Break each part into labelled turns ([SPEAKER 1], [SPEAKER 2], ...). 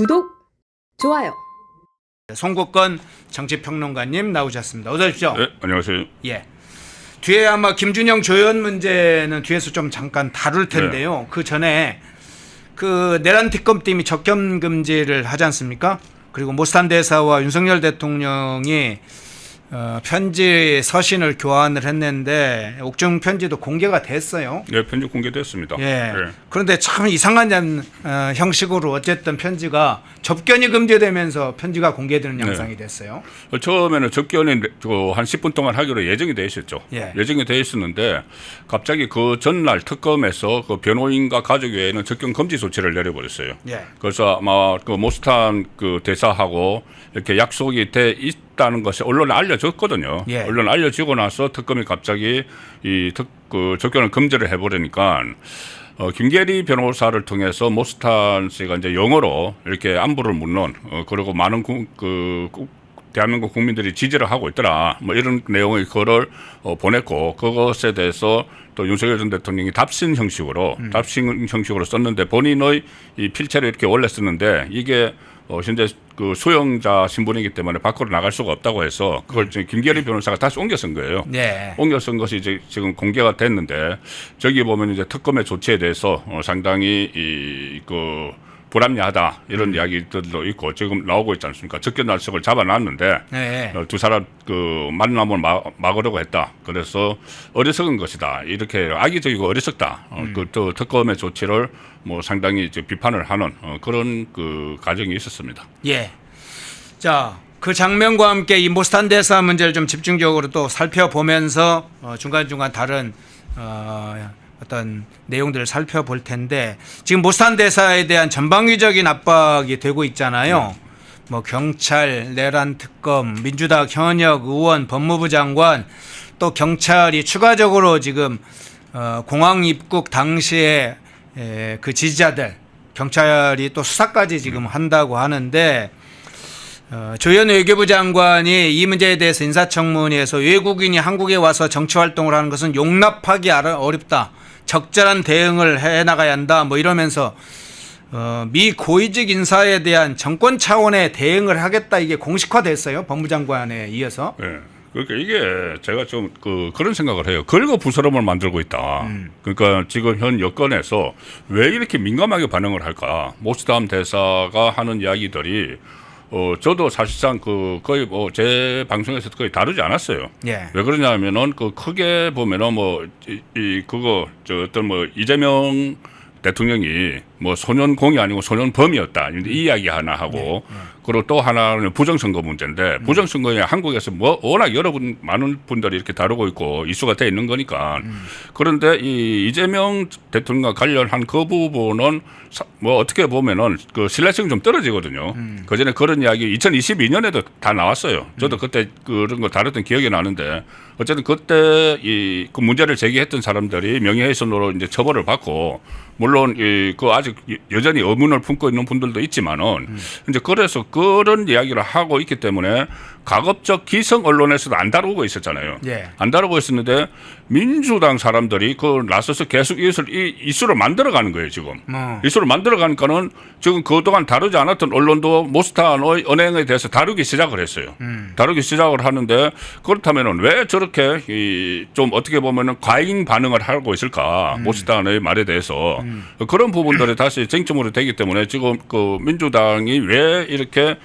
[SPEAKER 1] 구독, 좋아요.
[SPEAKER 2] 송국건 정치평론가님 나오셨습니다. 어서 오십시오.
[SPEAKER 3] 네, 안녕하세요.
[SPEAKER 2] 예. 뒤에 아마 김준영 조연 문제는 뒤에서 좀 잠깐 다룰 텐데요. 그 전에 그 내란 특검팀이 접견 금지를 하지 않습니까? 그리고 모스탄 대사와 윤석열 대통령이 편지 서신을 교환을 했는데 옥중 편지도 공개가 됐어요.
[SPEAKER 3] 네, 편지 공개됐습니다.
[SPEAKER 2] 예.
[SPEAKER 3] 네.
[SPEAKER 2] 그런데 참 이상한 형식으로 어쨌든 편지가 접견이 금지되면서 편지가 공개되는 양상이 됐어요.
[SPEAKER 3] 처음에는 접견이 한 10분 동안 하기로 예정이 돼 있었죠.
[SPEAKER 2] 예.
[SPEAKER 3] 예정이 돼 있었는데 갑자기 그 전날 특검에서 그 변호인과 가족 외에는 접견 금지 조치를 내려버렸어요.
[SPEAKER 2] 예.
[SPEAKER 3] 그래서 아마 그 모스탄 그 대사하고 이렇게 약속이 돼 있다는 것이 언론에 알려졌거든요.
[SPEAKER 2] 예.
[SPEAKER 3] 언론에 알려지고 나서 특검이 갑자기 그 접견을 금지를 해버리니까 김계리 변호사를 통해서 모스탄 씨가 이제 영어로 이렇게 안부를 묻는 그리고 많은 대한민국 국민들이 지지를 하고 있더라. 뭐 이런 내용의 글을 보냈고 그것에 대해서 또 윤석열 전 대통령이 답신 형식으로 썼는데 본인의 이 필체를 이렇게 원래 썼는데 이게 현재 그 수용자 신분이기 때문에 밖으로 나갈 수가 없다고 해서 그걸 지금 김계리 변호사가 다시 옮겨 쓴 거예요.
[SPEAKER 2] 네.
[SPEAKER 3] 옮겨 쓴 것이 이제 지금 공개가 됐는데 저기 보면 이제 특검의 조치에 대해서 상당히 불합리하다 이런 이야기들도 있고 지금 나오고 있지 않습니까? 접견 날석을 잡아놨는데
[SPEAKER 2] 네.
[SPEAKER 3] 두 사람 그 만남을 막으려고 했다. 그래서 어리석은 것이다. 이렇게 악의적이고 어리석다. 또 특검의 조치를 뭐 상당히 이제 비판을 하는 그런 그 과정이 있었습니다.
[SPEAKER 2] 예. 자, 그 장면과 함께 이 모스탄 대사 문제를 좀 집중적으로 또 살펴보면서 중간중간 다른 어떤 내용들을 살펴볼 텐데 지금 모스탄 대사에 대한 전방위적인 압박이 되고 있잖아요. 뭐 경찰, 내란 특검, 민주당 현역 의원, 법무부 장관 또 경찰이 추가적으로 지금 공항 입국 당시에 그 지지자들 경찰이 또 수사까지 지금 한다고 하는데 조현 외교부 장관이 이 문제에 대해서 인사청문회에서 외국인이 한국에 와서 정치활동을 하는 것은 용납하기 어렵다. 적절한 대응을 해나가야 한다. 뭐 이러면서 미 고위직 인사에 대한 정권 차원의 대응을 하겠다. 이게 공식화됐어요. 법무장관에 이어서.
[SPEAKER 3] 네. 그러니까 이게 제가 좀 그런 생각을 해요. 긁어 부스럼을 만들고 있다. 그러니까 지금 현 여건에서 왜 이렇게 민감하게 반응을 할까? 모스탄 대사가 하는 이야기들이 저도 사실상 거의 제 방송에서 거의 다루지 않았어요.
[SPEAKER 2] 예.
[SPEAKER 3] 왜 그러냐면은 크게 보면은 어떤 이재명 대통령이 뭐 소년공이 아니고 소년범이었다. 이 이야기 하나 하고 그리고 또 하나는 부정선거 문제인데 부정선거에 한국에서 워낙 많은 분들이 이렇게 다루고 있고 이슈가 돼 있는 거니까 그런데 이 이재명 대통령과 관련한 그 부분은 어떻게 보면은 그 신뢰성이 좀 떨어지거든요. 그 전에 그런 이야기 2022년에도 다 나왔어요. 저도 그때 그런 거 다뤘던 기억이 나는데 어쨌든 그때 그 문제를 제기했던 사람들이 명예훼손으로 이제 처벌을 받고 물론 아직 여전히 의문을 품고 있는 분들도 있지만은 이제 그래서 그런 이야기를 하고 있기 때문에 가급적 기성 언론에서도 안 다루고 있었잖아요.
[SPEAKER 2] 예.
[SPEAKER 3] 안 다루고 있었는데 민주당 사람들이 나서서 계속 이슈를 만들어가는 거예요 지금. 이슈를 만들어가니까는 지금 그동안 다루지 않았던 언론도 모스탄의 은행에 대해서 다루기 시작을 했어요. 다루기 시작을 하는데 그렇다면은 왜 저렇게 좀 어떻게 보면은 과잉 반응을 하고 있을까 모스탄의 말에 대해서 그런 부분들이 다시 쟁점으로 되기 때문에 지금 그 민주당이 왜 이렇게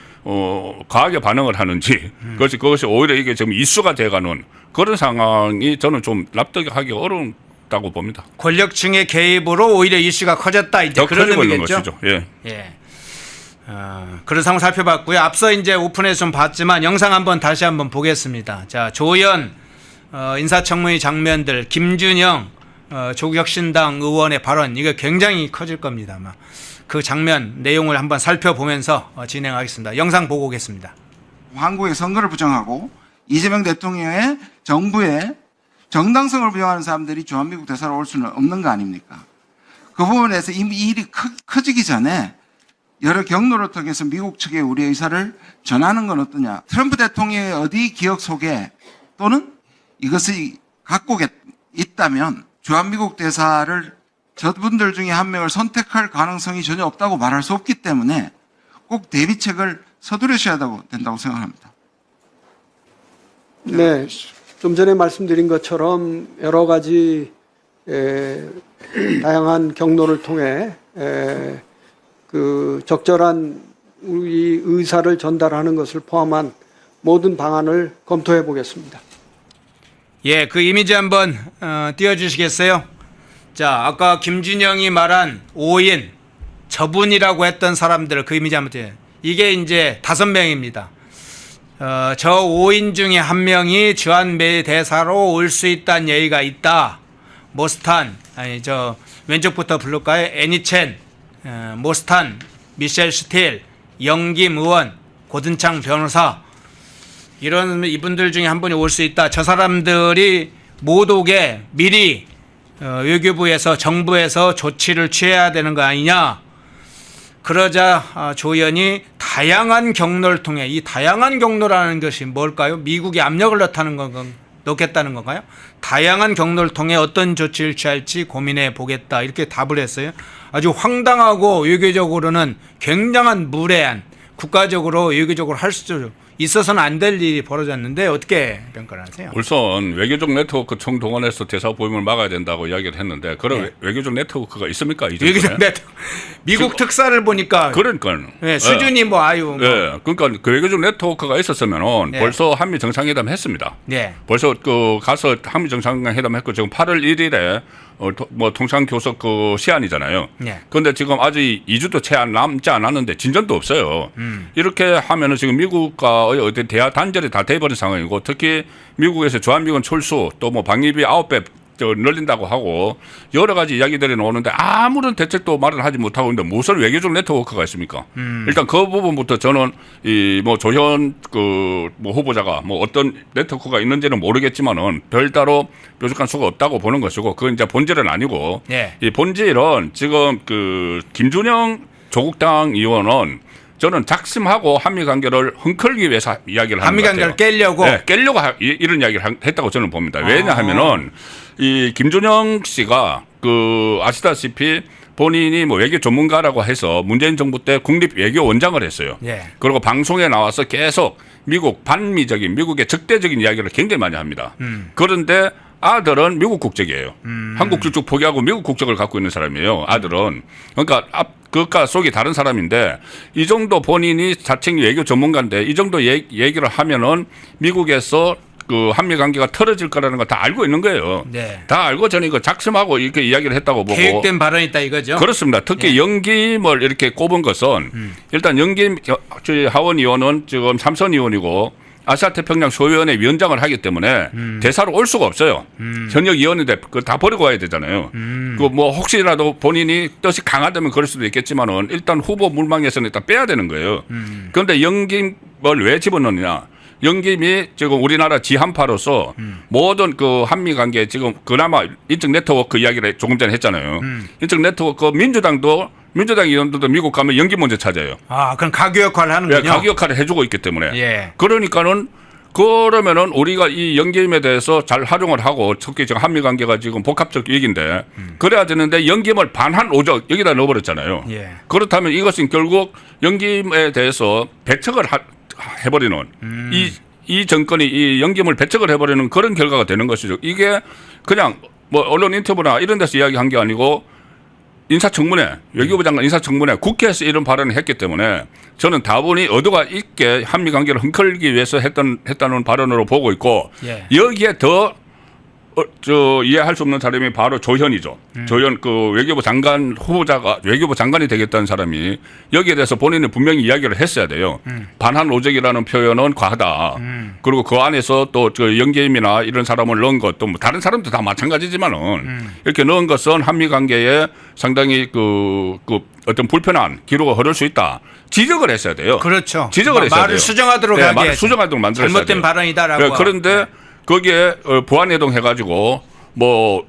[SPEAKER 3] 과하게 반응을 하는지 그것이 오히려 이게 지금 이슈가 돼가는 그런 상황이 저는 좀 납득하기 어렵다고 봅니다.
[SPEAKER 2] 권력층의 개입으로 오히려 이슈가 커졌다. 이제
[SPEAKER 3] 더
[SPEAKER 2] 그런
[SPEAKER 3] 커지고 있는
[SPEAKER 2] 의미겠죠.
[SPEAKER 3] 것이죠. 예.
[SPEAKER 2] 예. 그런 상황 살펴봤고요. 앞서 이제 오픈해서 좀 봤지만 영상 한번 다시 한번 보겠습니다. 자, 조현 인사청문회 장면들, 김준영 조국혁신당 의원의 발언 이거 굉장히 커질 겁니다. 아마 그 장면 내용을 한번 살펴보면서 진행하겠습니다. 영상 보고 오겠습니다.
[SPEAKER 4] 한국의 선거를 부정하고 이재명 대통령의 정부의 정당성을 부정하는 사람들이 주한미국 대사로 올 수는 없는 거 아닙니까? 그 부분에서 이미 이 일이 커지기 전에 여러 경로를 통해서 미국 측에 우리의 의사를 전하는 건 어떠냐. 트럼프 대통령의 어디 기억 속에 또는 이것을 갖고 있다면 주한미국 대사를 저분들 중에 한 명을 선택할 가능성이 전혀 없다고 말할 수 없기 때문에 꼭 대비책을 서두르셔야 된다고 생각합니다.
[SPEAKER 1] 네, 좀 전에 말씀드린 것처럼 여러 가지 다양한 경로를 통해 그 적절한 우리 의사를 전달하는 것을 포함한 모든 방안을 검토해 보겠습니다.
[SPEAKER 2] 예, 그 이미지 한번 띄워주시겠어요? 자, 아까 김진영이 말한 5인 저분이라고 했던 사람들 그 이미지 한번 띄워요. 이게 이제 5명입니다. 저 5인 중에 한 명이 주한미 대사로 올 수 있다는 얘기가 있다. 모스탄, 아니 저 왼쪽부터 부를까요? 애니첸, 모스탄, 미셸 스틸, 영김 의원, 고든창 변호사 이런 이분들 중에 한 분이 올 수 있다. 저 사람들이 못 오게 미리 외교부에서 정부에서 조치를 취해야 되는 거 아니냐. 그러자 조 의원이 다양한 경로를 통해 이 다양한 경로라는 것이 뭘까요? 미국이 압력을 넣겠다는 건가요? 다양한 경로를 통해 어떤 조치를 취할지 고민해 보겠다 이렇게 답을 했어요. 아주 황당하고 외교적으로는 굉장한 무례한 국가적으로 외교적으로 할 수 있어서는 안 될 일이 벌어졌는데 어떻게 평가를 하세요?
[SPEAKER 3] 우선 외교적 네트워크 총동원해서 대사 보임을 막아야 된다고 이야기를 했는데 그런
[SPEAKER 2] 네.
[SPEAKER 3] 외교적 네트워크가 있습니까? 이
[SPEAKER 2] 외교적
[SPEAKER 3] 정도에?
[SPEAKER 2] 네트워크 미국 특사를 보니까
[SPEAKER 3] 그러니까
[SPEAKER 2] 네, 수준이 뭐 아유 뭐.
[SPEAKER 3] 예, 그러니까 그 외교적 네트워크가 있었으면은
[SPEAKER 2] 네.
[SPEAKER 3] 벌써 한미 정상회담 했습니다.
[SPEAKER 2] 네.
[SPEAKER 3] 벌써 그 가서 한미 정상회담 했고 지금 8월 1일에 뭐 통상교섭 그 시한이잖아요.
[SPEAKER 2] 네.
[SPEAKER 3] 그런데 지금 아직 2주도 채 남지 않았는데 진전도 없어요. 이렇게 하면은 지금 미국과의 어떤 대화 단절이 다 돼버린 상황이고 특히 미국에서 주한미군 철수 또 뭐 방위비 9배 늘린다고 하고 여러 가지 이야기들이 나오는데 아무런 대책도 말을 하지 못하고 있는데 무슨 외교적 네트워크가 있습니까? 일단 그 부분부터 저는 이 뭐 조현 그 뭐 후보자가 뭐 어떤 네트워크가 있는지는 모르겠지만은 별다로 뾰족한 수가 없다고 보는 것이고 그건 이제 본질은 아니고
[SPEAKER 2] 네.
[SPEAKER 3] 이 본질은 지금 그 김준영 조국당 의원은 저는 작심하고 한미 관계를 흥컬기 위해서 이야기를 하는
[SPEAKER 2] 한미
[SPEAKER 3] 것 같아요.
[SPEAKER 2] 관계를 깨려고.
[SPEAKER 3] 네, 깨려고 이런 이야기를 했다고 저는 봅니다. 왜냐하면은 이 김준영 씨가 그 아시다시피 본인이 뭐 외교 전문가라고 해서 문재인 정부 때 국립 외교원장을 했어요.
[SPEAKER 2] 예.
[SPEAKER 3] 그리고 방송에 나와서 계속 미국 반미적인 미국의 적대적인 이야기를 굉장히 많이 합니다. 그런데 아들은 미국 국적이에요. 한국 국적 포기하고 미국 국적을 갖고 있는 사람이에요. 아들은. 그러니까 그가 속이 다른 사람인데 이 정도 본인이 자칭 외교 전문가인데 이 정도 얘기를 하면은 미국에서 그 한미 관계가 틀어질 거라는 거 다 알고 있는 거예요.
[SPEAKER 2] 네.
[SPEAKER 3] 다 알고 저는 이거 작심하고 이렇게 이야기를 했다고 보고.
[SPEAKER 2] 계획된 발언이 있다 이거죠.
[SPEAKER 3] 그렇습니다. 특히 영김을 이렇게 꼽은 것은 일단 영김 하원 의원은 지금 삼선 의원이고 아시아태평양 소위원회 위원장을 하기 때문에 대사로 올 수가 없어요. 현역 의원인데 그거 다 버리고 와야 되잖아요. 그 뭐 혹시라도 본인이 뜻이 강하다면 그럴 수도 있겠지만은 일단 후보 물망에서는 일단 빼야 되는 거예요. 그런데 영김을 왜 집어넣느냐? 영김이 지금 우리나라 지한파로서 모든 그 한미 관계 지금 그나마 인적 네트워크 이야기를 조금 전에 했잖아요. 인적 네트워크 민주당 의원들도 미국 가면 영김 먼저 찾아요.
[SPEAKER 2] 아, 그럼 가교 역할을 하는군요.
[SPEAKER 3] 예, 가교 역할을 해주고 있기 때문에.
[SPEAKER 2] 예.
[SPEAKER 3] 그러니까는 그러면은 우리가 이 영김에 대해서 잘 활용을 하고 특히 지금 한미 관계가 지금 복합적 위기인데 그래야 되는데 영김을 반한 오적 여기다 넣어버렸잖아요.
[SPEAKER 2] 예.
[SPEAKER 3] 그렇다면 이것은 결국 영김에 대해서 배척을 해버리는 이 정권이 이 영김을 배척을 해버리는 그런 결과가 되는 것이죠. 이게 그냥 뭐 언론 인터뷰나 이런 데서 이야기한 게 아니고 인사청문회, 외교부 장관 인사청문회 국회에서 이런 발언을 했기 때문에 저는 다분히 의도가 있게 한미 관계를 흥컬기 위해서 했다는 발언으로 보고 있고
[SPEAKER 2] 예.
[SPEAKER 3] 여기에 더 이해할 수 없는 사람이 바로 조현이죠. 조현 그 외교부 장관 후보자가 외교부 장관이 되겠다는 사람이 여기에 대해서 본인은 분명히 이야기를 했어야 돼요. 반한 오적이라는 표현은 과하다. 그리고 그 안에서 또 저 영계임이나 이런 사람을 넣은 것도 뭐 다른 사람도 다 마찬가지지만은 이렇게 넣은 것은 한미 관계에 상당히 그 어떤 불편한 기록을 흐를 수 있다. 지적을 했어야 돼요.
[SPEAKER 2] 그렇죠.
[SPEAKER 3] 지적을 했어야
[SPEAKER 2] 말을
[SPEAKER 3] 돼요.
[SPEAKER 2] 수정하도록
[SPEAKER 3] 네,
[SPEAKER 2] 하게
[SPEAKER 3] 말을
[SPEAKER 2] 해야죠.
[SPEAKER 3] 수정하도록 만들었어야 돼요.
[SPEAKER 2] 잘못된 발언이다라고.
[SPEAKER 3] 네, 그런데 거기에 부안해동 해가지고 뭐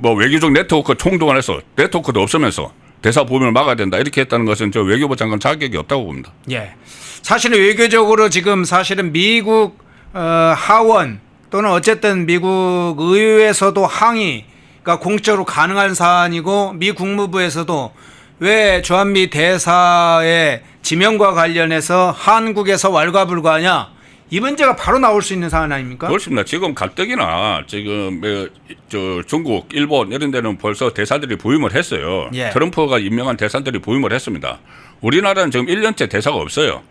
[SPEAKER 3] 외교적 네트워크 총동원해서 네트워크도 없으면서 대사 보임을 막아야 된다 이렇게 했다는 것은 저 외교부 장관 자격이 없다고 봅니다.
[SPEAKER 2] 예. 사실은 외교적으로 지금 사실은 미국 하원 또는 어쨌든 미국 의회에서도 항의가 공적으로 가능한 사안이고 미 국무부에서도 왜 주한미 대사의 지명과 관련해서 한국에서 왈가불가하냐? 이 문제가 바로 나올 수 있는 사안 아닙니까?
[SPEAKER 3] 그렇습니다. 지금 가뜩이나 지금 저 중국, 일본 이런 데는 벌써 대사들이 부임을 했어요.
[SPEAKER 2] 예.
[SPEAKER 3] 트럼프가 임명한 대사들이 부임을 했습니다. 우리나라는 지금 1년째 대사가 없어요.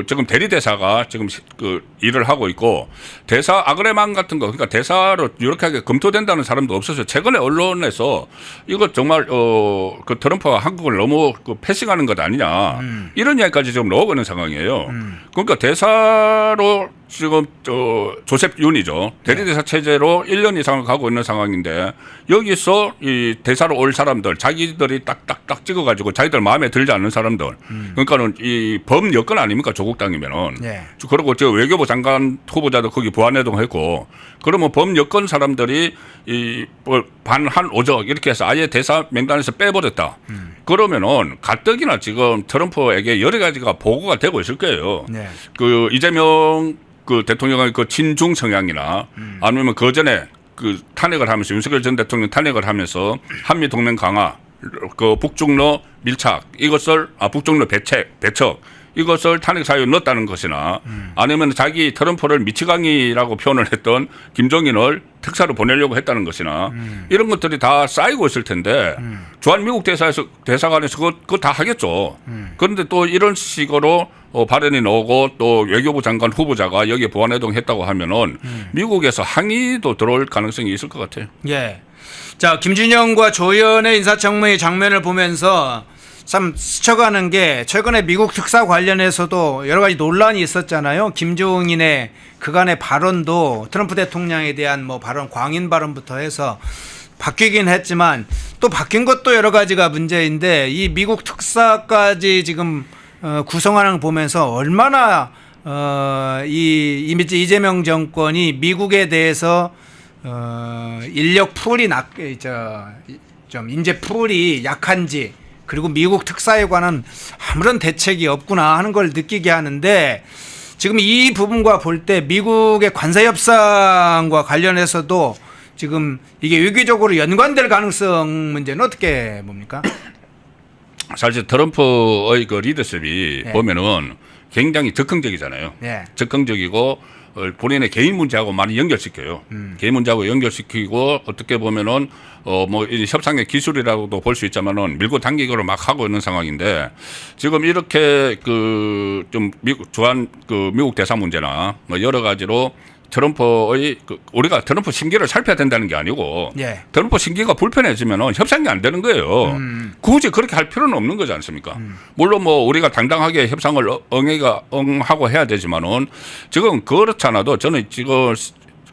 [SPEAKER 3] 지금 대리 대사가 지금 그 일을 하고 있고 대사 아그레만 같은 거, 그러니까 대사로 유력하게 검토된다는 사람도 없어서 최근에 언론에서 이거 정말 그 트럼프가 한국을 너무 그 패싱하는 것 아니냐 이런 이야기까지 지금 나오고 있는 상황이에요. 그러니까 대사로 지금 조셉 윤이죠. 대리대사 체제로 1년 이상을 가고 있는 상황인데 여기서 이 대사로 올 사람들 자기들이 딱딱딱 찍어가지고 자기들 마음에 들지 않는 사람들 그러니까는 이 범 여건 아닙니까 조국 땅이면은
[SPEAKER 2] 네.
[SPEAKER 3] 그리고 저 외교부 장관 후보자도 거기 부안해동했고 그러면 범 여건 사람들이 이 반한 오적 이렇게 해서 아예 대사 명단에서 빼버렸다. 그러면은 가뜩이나 지금 트럼프에게 여러 가지가 보고가 되고 있을 거예요.
[SPEAKER 2] 네.
[SPEAKER 3] 그 이재명 그 대통령의 그 친중 성향이나 아니면 그 전에 그 탄핵을 하면서 윤석열 전 대통령 탄핵을 하면서 한미 동맹 강화, 그 북중러 밀착 이것을 북중러 배척 이것을 탄핵 사유에 넣었다는 것이나 아니면 자기 트럼프를 미치광이라고 표현을 했던 김종인을 특사로 보내려고 했다는 것이나 이런 것들이 다 쌓이고 있을 텐데 주한 미국 대사관에서 그거 다 하겠죠. 그런데 또 이런 식으로 발언이 나오고 또 외교부 장관 후보자가 여기에 보완해동했다고 하면은 미국에서 항의도 들어올 가능성이 있을 것 같아요.
[SPEAKER 2] 예. 자, 김준영과 조연의 인사청문회 장면을 보면서 참 스쳐가는 게 최근에 미국 특사 관련해서도 여러 가지 논란이 있었잖아요. 김종인의 그간의 발언도 트럼프 대통령에 대한 뭐 발언, 광인 발언부터 해서 바뀌긴 했지만 또 바뀐 것도 여러 가지가 문제인데 이 미국 특사까지 지금 구성하는 걸 보면서 얼마나 이재명 정권이 미국에 대해서 인력 풀이 좀 인재 풀이 약한지 그리고 미국 특사에 관한 아무런 대책이 없구나 하는 걸 느끼게 하는데 지금 이 부분과 볼 때 미국의 관세 협상과 관련해서도 지금 이게 외교적으로 연관될 가능성 문제는 어떻게 봅니까?
[SPEAKER 3] 사실 트럼프의 그 리더십이
[SPEAKER 2] 네.
[SPEAKER 3] 보면은 굉장히 적극적이잖아요.
[SPEAKER 2] 네.
[SPEAKER 3] 적극적이고 본인의 개인 문제하고 많이 연결시켜요. 개인 문제하고 연결시키고 어떻게 보면은 뭐 협상의 기술이라고도 볼 수 있지만은 밀고 당기기로 막 하고 있는 상황인데 지금 이렇게 그 좀 미국 대사 문제나 뭐 여러 가지로 트럼프의 우리가 트럼프 심기를 살펴야 된다는 게 아니고
[SPEAKER 2] 예.
[SPEAKER 3] 트럼프 심기가 불편해지면 협상이 안 되는 거예요. 굳이 그렇게 할 필요는 없는 거지 않습니까? 물론 뭐 우리가 당당하게 협상을 응하고 해야 되지만은 지금 그렇잖아도 저는 지금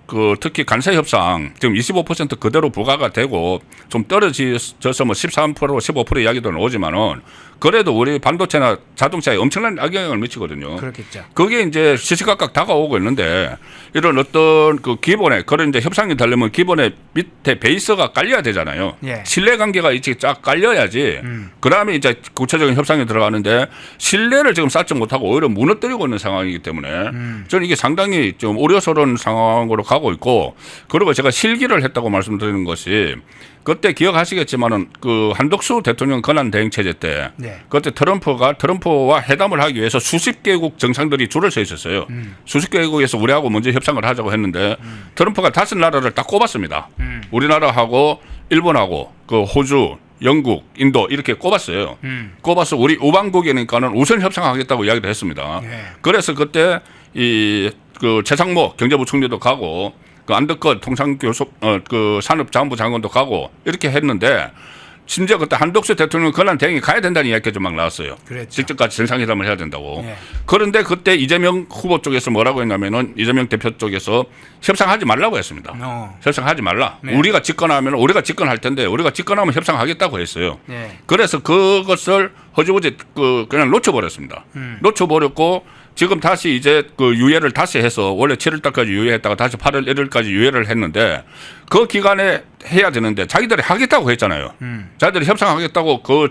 [SPEAKER 3] 그 특히 관세 협상 지금 25% 그대로 부과가 되고 좀 떨어져서 뭐 13% 15% 이야기도 나오지만은 그래도 우리 반도체나 자동차에 엄청난 악영향을 미치거든요.
[SPEAKER 2] 그렇겠죠.
[SPEAKER 3] 그게 이제 시시각각 다가오고 있는데 이런 어떤 그 기본에 그런 이제 협상이 되려면 기본에 밑에 베이스가 깔려야 되잖아요.
[SPEAKER 2] 예.
[SPEAKER 3] 신뢰관계가 이제 쫙 깔려야지. 그다음에 이제 구체적인 협상에 들어가는데 신뢰를 지금 쌓지 못하고 오히려 무너뜨리고 있는 상황이기 때문에 저는 이게 상당히 좀 우려스러운 상황으로 가고 있고 그리고 제가 실기를 했다고 말씀드리는 것이 그때 기억하시겠지만은 그 한덕수 대통령 권한 대행 체제 때
[SPEAKER 2] 네.
[SPEAKER 3] 그때 트럼프와 회담을 하기 위해서 수십 개국 정상들이 줄을 서 있었어요. 수십 개국에서 우리하고 먼저 협상을 하자고 했는데 트럼프가 5나라를 딱 꼽았습니다. 우리나라하고 일본하고 그 호주, 영국, 인도 이렇게 꼽았어요. 꼽아서 우리 우방국이니까는 우선 협상하겠다고 이야기를 했습니다.
[SPEAKER 2] 네.
[SPEAKER 3] 그래서 그때 그 최상모 경제부총리도 가고 그 안덕건 그 산업자원부 장관도 가고 이렇게 했는데 심지어 그때 한덕수 대통령 권한 대행이 가야 된다는 이야기가 막 나왔어요.
[SPEAKER 2] 그랬죠.
[SPEAKER 3] 직접 같이 정상회담을 해야 된다고.
[SPEAKER 2] 네.
[SPEAKER 3] 그런데 그때 이재명 후보 쪽에서 뭐라고 했냐면은 이재명 대표 쪽에서 협상하지 말라고 했습니다. 협상하지 말라.
[SPEAKER 2] 네.
[SPEAKER 3] 우리가 집권하면 우리가 집권할 텐데 우리가 집권하면 협상하겠다고 했어요.
[SPEAKER 2] 네.
[SPEAKER 3] 그래서 그것을 허지부지 그냥 놓쳐버렸습니다. 놓쳐버렸고 지금 다시 이제 그 유예를 다시 해서 원래 7월 달까지 유예했다가 다시 8월 1일까지 유예를 했는데 그 기간에 해야 되는데 자기들이 하겠다고 했잖아요. 자기들이 협상하겠다고 그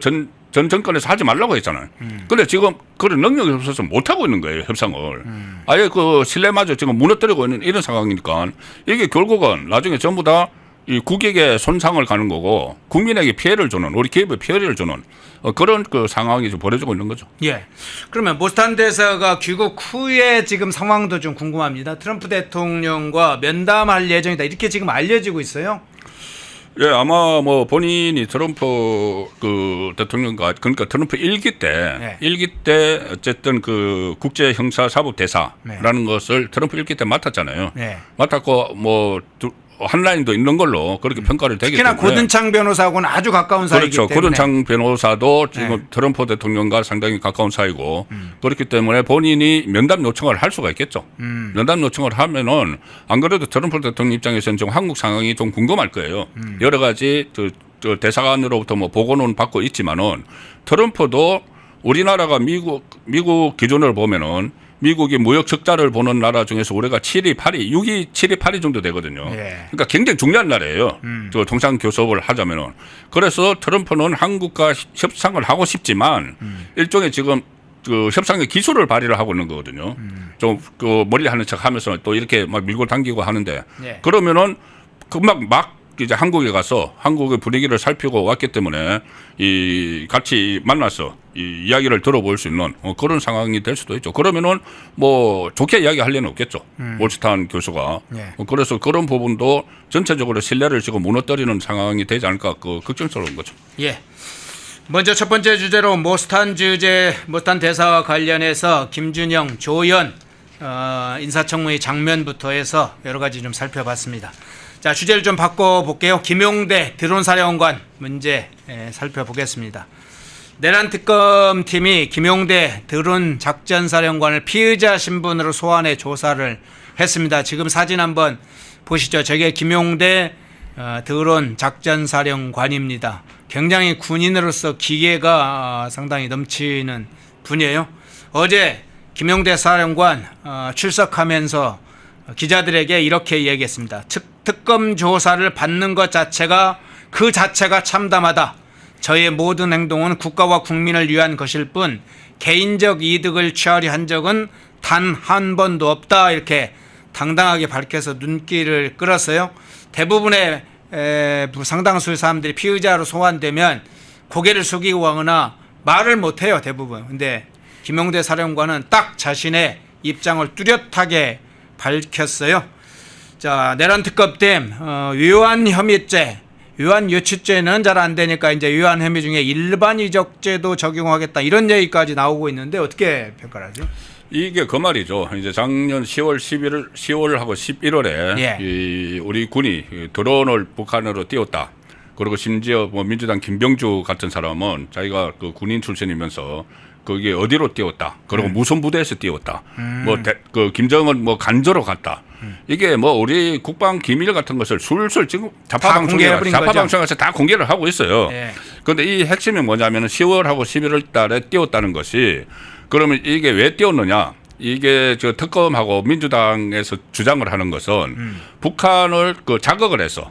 [SPEAKER 3] 전 정권에서 하지 말라고 했잖아요. 근데 지금 그런 능력이 없어서 못 하고 있는 거예요, 협상을. 아예 그 신뢰마저 지금 무너뜨리고 있는 이런 상황이니까 이게 결국은 나중에 전부 다 이 국익에 손상을 가는 거고 국민에게 피해를 주는 우리 기업에 피해를 주는 그런 그 상황이 좀 벌어지고 있는 거죠.
[SPEAKER 2] 예. 그러면 모스탄 대사가 귀국 후에 지금 상황도 좀 궁금합니다. 트럼프 대통령과 면담할 예정이다. 이렇게 지금 알려지고 있어요.
[SPEAKER 3] 예, 아마 뭐 본인이 트럼프 그 대통령과 그러니까 트럼프 일기 때 어쨌든 그 국제 형사 사법 대사라는 것을 트럼프 일기 때 맡았잖아요.
[SPEAKER 2] 네.
[SPEAKER 3] 맡았고 뭐 한라인도 있는 걸로 그렇게 평가를 되기
[SPEAKER 2] 특히나
[SPEAKER 3] 때문에
[SPEAKER 2] 고든창 변호사하고는 아주 가까운 사이이기
[SPEAKER 3] 그렇죠.
[SPEAKER 2] 때문에.
[SPEAKER 3] 고든창 변호사도 지금 트럼프 대통령과 상당히 가까운 사이고 그렇기 때문에 본인이 면담 요청을 할 수가 있겠죠. 면담 요청을 하면은 안 그래도 트럼프 대통령 입장에서는 지금 한국 상황이 좀 궁금할 거예요. 여러 가지 저 대사관으로부터 뭐 보고는 받고 있지만은 트럼프도 우리나라가 미국 기준으로 보면은 미국이 무역 적자를 보는 나라 중에서 올해가 7위, 8위, 6위, 7위, 8위 정도 되거든요.
[SPEAKER 2] 예.
[SPEAKER 3] 그러니까 굉장히 중요한 나라예요. 저 통상 교섭을 하자면은. 그래서 트럼프는 한국과 협상을 하고 싶지만 일종의 지금 그 협상의 기술을 발휘를 하고 있는 거거든요. 좀 그 머리 하는 척 하면서 또 이렇게 막 밀고 당기고 하는데
[SPEAKER 2] 예.
[SPEAKER 3] 그러면은 금방 막 이제 한국에 가서 한국의 분위기를 살피고 왔기 때문에 이 같이 만나서 이 이야기를 들어볼 수 있는 그런 상황이 될 수도 있죠. 그러면은 뭐 좋게 이야기할 리는 없겠죠. 몰스탄 교수가.
[SPEAKER 2] 예.
[SPEAKER 3] 그래서 그런 부분도 전체적으로 신뢰를 지금 무너뜨리는 상황이 되지 않을까 그 걱정스러운 거죠.
[SPEAKER 2] 예. 먼저 첫 번째 주제로 모스탄 대사와 관련해서 김준영, 조연 인사청문회 장면부터 해서 여러 가지 좀 살펴봤습니다. 자, 주제를 좀 바꿔볼게요. 김용대 드론사령관 문제 살펴보겠습니다. 내란 특검팀이 김용대 드론 작전사령관을 피의자 신분으로 소환해 조사를 했습니다. 지금 사진 한번 보시죠. 저게 김용대 드론 작전사령관입니다. 굉장히 군인으로서 기계가 상당히 넘치는 분이에요. 어제 김용대 사령관 출석하면서 기자들에게 이렇게 얘기했습니다. 특검 조사를 받는 것 자체가 그 자체가 참담하다. 저의 모든 행동은 국가와 국민을 위한 것일 뿐 개인적 이득을 취하려 한 적은 단 한 번도 없다. 이렇게 당당하게 밝혀서 눈길을 끌었어요. 대부분의 상당수의 사람들이 피의자로 소환되면 고개를 숙이고 하거나 말을 못해요. 대부분. 근데 김용대 사령관은 딱 자신의 입장을 뚜렷하게 밝혔어요. 자, 내란 특검팀 위헌 혐의죄, 위헌 유치죄는 잘 안 되니까 이제 위헌 혐의 중에 일반 이적죄도 적용하겠다 이런 얘기까지 나오고 있는데 어떻게 평가하죠?
[SPEAKER 3] 이게 그 말이죠. 이제 작년 10월하고 11월에
[SPEAKER 2] 예.
[SPEAKER 3] 이 우리 군이 드론을 북한으로 띄웠다. 그리고 심지어 뭐 민주당 김병주 같은 사람은 자기가 그 군인 출신이면서 거기에 어디로 띄웠다. 그리고 무슨 부대에서 띄웠다. 그 김정은 뭐 간저로 갔다. 이게 뭐 우리 국방 기밀 같은 것을 술술 지금 자파방송에서 다 공개를 하고 있어요. 그런데 이 핵심이 뭐냐면은 10월하고 11월 달에 띄웠다는 것이 그러면 이게 왜 띄웠느냐? 이게 저 특검하고 민주당에서 주장을 하는 것은 북한을 그 자극을 해서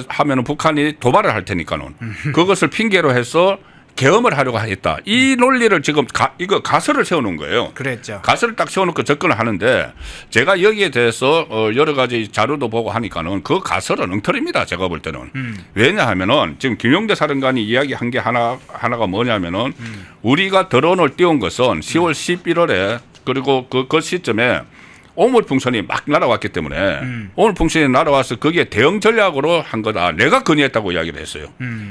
[SPEAKER 3] 하면은 북한이 도발을 할 테니까는 그것을 핑계로 해서 계엄을 하려고 했다. 이 논리를 지금 이거 가설을 세워놓은 거예요.
[SPEAKER 2] 그랬죠.
[SPEAKER 3] 가설을 딱 세워놓고 접근을 하는데 제가 여기에 대해서 여러 가지 자료도 보고 하니까는 그 가설은 엉터리입니다. 제가 볼 때는. 왜냐하면은 지금 김용대 사령관이 이야기한 게 하나가 뭐냐면은 우리가 드론을 띄운 것은 10월 11월에 그리고 그 시점에 오물풍선이 막 날아왔기 때문에 오물풍선이 날아와서 거기에 대응 전략으로 한 거다. 내가 건의했다고 이야기를 했어요.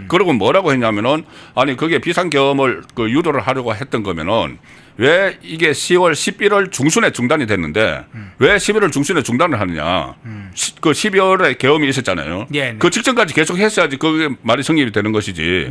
[SPEAKER 3] 그리고 뭐라고 했냐면은 아니 그게 비상계엄을 그 유도를 하려고 했던 거면은 왜 이게 10월 11월 중순에 중단이 됐는데 왜 11월 중순에 중단을 하느냐. 그 12월에 계엄이 있었잖아요.
[SPEAKER 2] 네.
[SPEAKER 3] 그 직전까지 계속 했어야지 그게 말이 성립이 되는 것이지.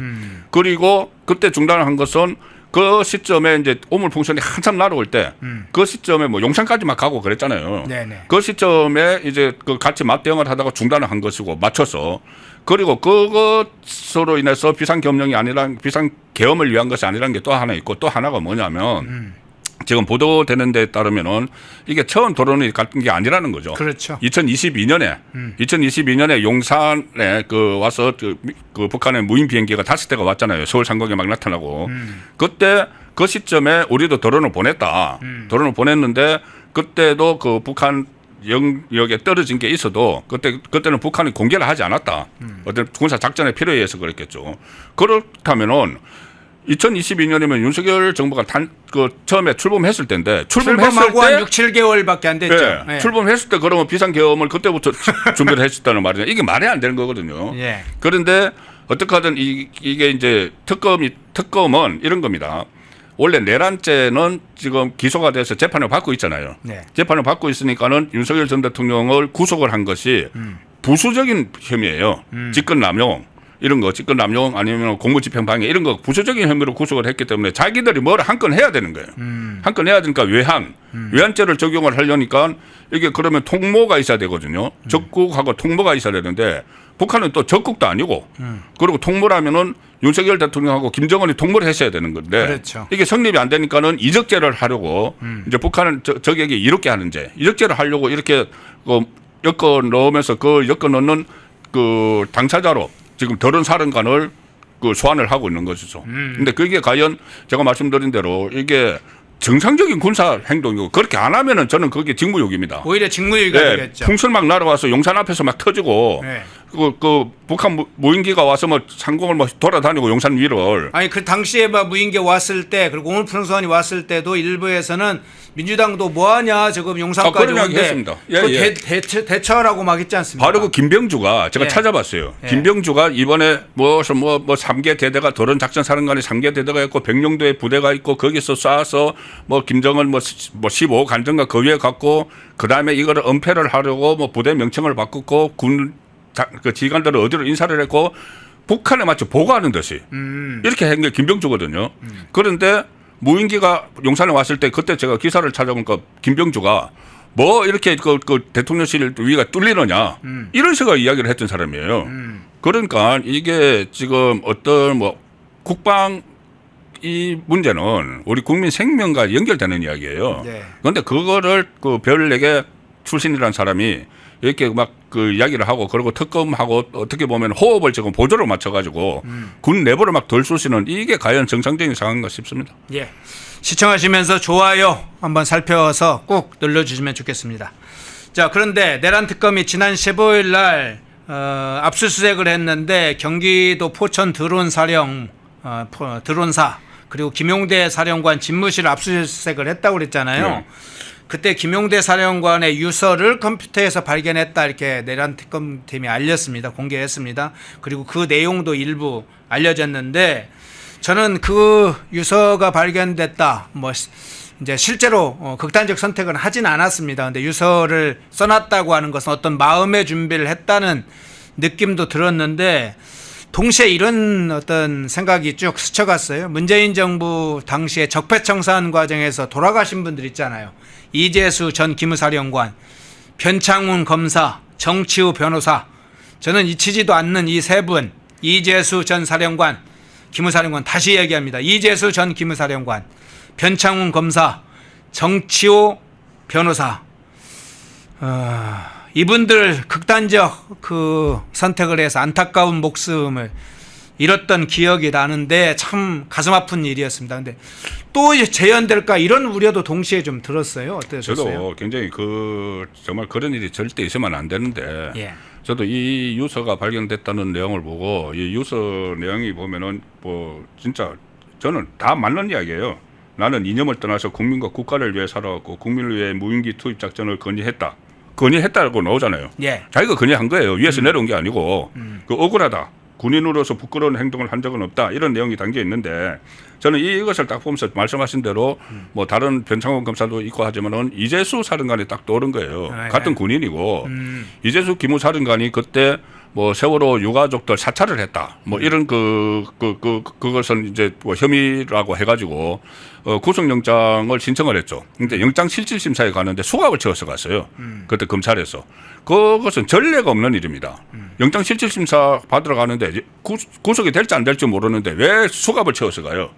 [SPEAKER 3] 그리고 그때 중단을 한 것은 그 시점에 이제 오물풍선이 한참 날아올 때 그 시점에 뭐 용산까지 막 가고 그랬잖아요.
[SPEAKER 2] 네네.
[SPEAKER 3] 그 시점에 이제 그 같이 맞대응을 하다가 중단을 한 것이고 맞춰서 그리고 그것으로 인해서 비상계엄령이 아니라 비상계엄을 위한 것이 아니라는 게 또 하나 있고 또 하나가 뭐냐면 지금 보도되는 데 따르면은 이게 처음 드론이 같은 게 아니라는 거죠.
[SPEAKER 2] 그렇죠.
[SPEAKER 3] 2022년에 용산에 그 와서 그 북한의 무인 비행기가 5대가 왔잖아요. 서울 상공에 막 나타나고. 그때 그 시점에 우리도 드론을 보냈다. 드론을 보냈는데 그때도 그 북한 영역에 떨어진 게 있어도 그때는 북한이 공개를 하지 않았다. 어떤 군사 작전의 필요에 의해서 그랬겠죠. 그렇다면은 2022년이면 윤석열 정부가 처음에 출범했을 때인데
[SPEAKER 2] 출범하고 한 6, 7개월밖에 안 됐죠.
[SPEAKER 3] 네,
[SPEAKER 2] 예.
[SPEAKER 3] 출범했을 때 그러면 비상계엄을 그때부터 준비를 했었다는 말이죠. 이게 말이 안 되는 거거든요.
[SPEAKER 2] 예.
[SPEAKER 3] 그런데 어떻게 하든 이게 이제 특검은 이런 겁니다. 원래 내란죄는 지금 기소가 돼서 재판을 받고 있잖아요.
[SPEAKER 2] 네.
[SPEAKER 3] 재판을 받고 있으니까는 윤석열 전 대통령을 구속을 한 것이 부수적인 혐의예요. 직권남용 이런 거, 직권남용 아니면 공무집행방해 이런 거 부수적인 혐의로 구속을 했기 때문에 자기들이 뭘 한 건 해야 되는 거예요. 한 건 해야 되니까 외환죄를 적용을 하려니까 이게 그러면 통모가 있어야 되거든요. 적국하고 통모가 있어야 되는데 북한은 또 적국도 아니고 그리고 통모라면은 윤석열 대통령하고 김정은이 통모를 했어야 되는 건데
[SPEAKER 2] 그렇죠.
[SPEAKER 3] 이게 성립이 안 되니까는 이적죄를 하려고 이제 북한은 적에게 이롭게 하는 죄, 이적죄를 하려고 이렇게 엮어 넣으면서 그 엮어 넣는 그 당사자로 지금 더러운 사령관을 그 소환을 하고 있는 것이죠. 근데 그게 과연 제가 말씀드린 대로 이게 정상적인 군사 행동이고 그렇게 안 하면은 저는 그게 직무유기입니다.
[SPEAKER 2] 오히려 직무유기가 되겠죠.
[SPEAKER 3] 풍선 막 날아와서 용산 앞에서 막 터지고
[SPEAKER 2] 네.
[SPEAKER 3] 그 북한 무인기가 와서 뭐 상공을 뭐 돌아다니고 용산 위를
[SPEAKER 2] 아니 그 당시에 막 무인기 왔을 때 그리고 오늘 풍선이 왔을 때도 일부에서는 민주당도 뭐하냐 지금 용산까지
[SPEAKER 3] 그런 이야기
[SPEAKER 2] 오는데
[SPEAKER 3] 했습니다. 예,
[SPEAKER 2] 그
[SPEAKER 3] 예.
[SPEAKER 2] 대처하라고 막 있지 않습니까?
[SPEAKER 3] 바로 그 김병주가 제가
[SPEAKER 2] 예.
[SPEAKER 3] 찾아봤어요.
[SPEAKER 2] 예.
[SPEAKER 3] 김병주가 이번에 뭐 3개 대대가 도론 작전 사령관이 3개 대대가 있고 백령도에 부대가 있고 거기서 쏴서 뭐 김정은 뭐 15호 간정가 그 위에 갖고 그다음에 이거를 은폐를 하려고 뭐 부대 명칭을 바꾸고 그 지휘관들을 어디로 인사를 했고 북한에 마치 보고하는 듯이 이렇게 한 게 김병주거든요. 그런데 무인기가 용산에 왔을 때 그때 제가 기사를 찾아보니까 김병주가 뭐 이렇게 그 대통령실 위가 뚫리느냐 이런 식으로 이야기를 했던 사람이에요. 그러니까 이게 지금 어떤 뭐 국방 이 문제는 우리 국민 생명과 연결되는 이야기예요.
[SPEAKER 2] 네.
[SPEAKER 3] 그런데 그거를 그 별에게 출신이라는 사람이 이렇게 막 그 이야기를 하고 그리고 특검하고 어떻게 보면 호흡을 지금 보조로 맞춰가지고 군 내부를 막 덜 쑤시는 이게 과연 정상적인 상황인가 싶습니다.
[SPEAKER 2] 예. 시청하시면서 좋아요 한번 살펴서 꼭 눌러주시면 좋겠습니다. 자, 그런데 내란 특검이 지난 15일 날 압수수색을 했는데 경기도 포천 드론사령 드론사 그리고 김용대 사령관 집무실을 압수수색을 했다고 그랬잖아요.
[SPEAKER 3] 네.
[SPEAKER 2] 그때 김용대 사령관의 유서를 컴퓨터에서 발견했다 이렇게 내란 특검팀이 알렸습니다. 공개했습니다. 그리고 그 내용도 일부 알려졌는데 저는 그 유서가 발견됐다. 뭐 이제 실제로 극단적 선택은 하진 않았습니다. 근데 유서를 써놨다고 하는 것은 어떤 마음의 준비를 했다는 느낌도 들었는데 동시에 이런 어떤 생각이 쭉 스쳐갔어요. 문재인 정부 당시에 적폐청산 과정에서 돌아가신 분들 있잖아요. 이재수 전 기무사령관, 변창훈 검사, 정치우 변호사. 저는 잊히지도 않는 이 세 분, 이재수 전 사령관, 기무사령관 다시 얘기합니다. 이재수 전 기무사령관, 변창훈 검사, 정치우 변호사. 이분들 극단적 그 선택을 해서 안타까운 목숨을 잃었던 기억이 나는데 참 가슴 아픈 일이었습니다. 근데 또 이제 재현될까 이런 우려도 동시에 좀 들었어요. 어떠셨어요?
[SPEAKER 3] 저도 굉장히 정말 그런 일이 절대 있으면 안 되는데
[SPEAKER 2] 예.
[SPEAKER 3] 저도 이 유서가 발견됐다는 내용을 보고 이 유서 내용이 보면은 뭐 진짜 저는 다 맞는 이야기예요. 나는 이념을 떠나서 국민과 국가를 위해 살아왔고 국민을 위해 무인기 투입 작전을 건의했다. 건의했다고 나오잖아요.
[SPEAKER 2] 예.
[SPEAKER 3] 자기가 건의한 거예요. 위에서 내려온 게 아니고 그 억울하다. 군인으로서 부끄러운 행동을 한 적은 없다. 이런 내용이 담겨 있는데 저는 이것을 딱 보면서 말씀하신 대로 뭐 다른 변창훈 검사도 있고 하지만은 이재수 사령관이 딱 떠오른 거예요.
[SPEAKER 2] 네.
[SPEAKER 3] 같은 군인이고 이재수 기무사령관이 그때 뭐 세월호 유가족들 사찰을 했다. 뭐 이런 그것은 이제 뭐 혐의라고 해가지고 구속영장을 신청을 했죠. 근데 영장 실질 심사에 가는데 수갑을 채워서 갔어요. 그때 검찰에서. 그것은 전례가 없는 일입니다. 영장 실질 심사 받으러 가는데 구속이 될지 안 될지 모르는데 왜 수갑을 채워서 가요?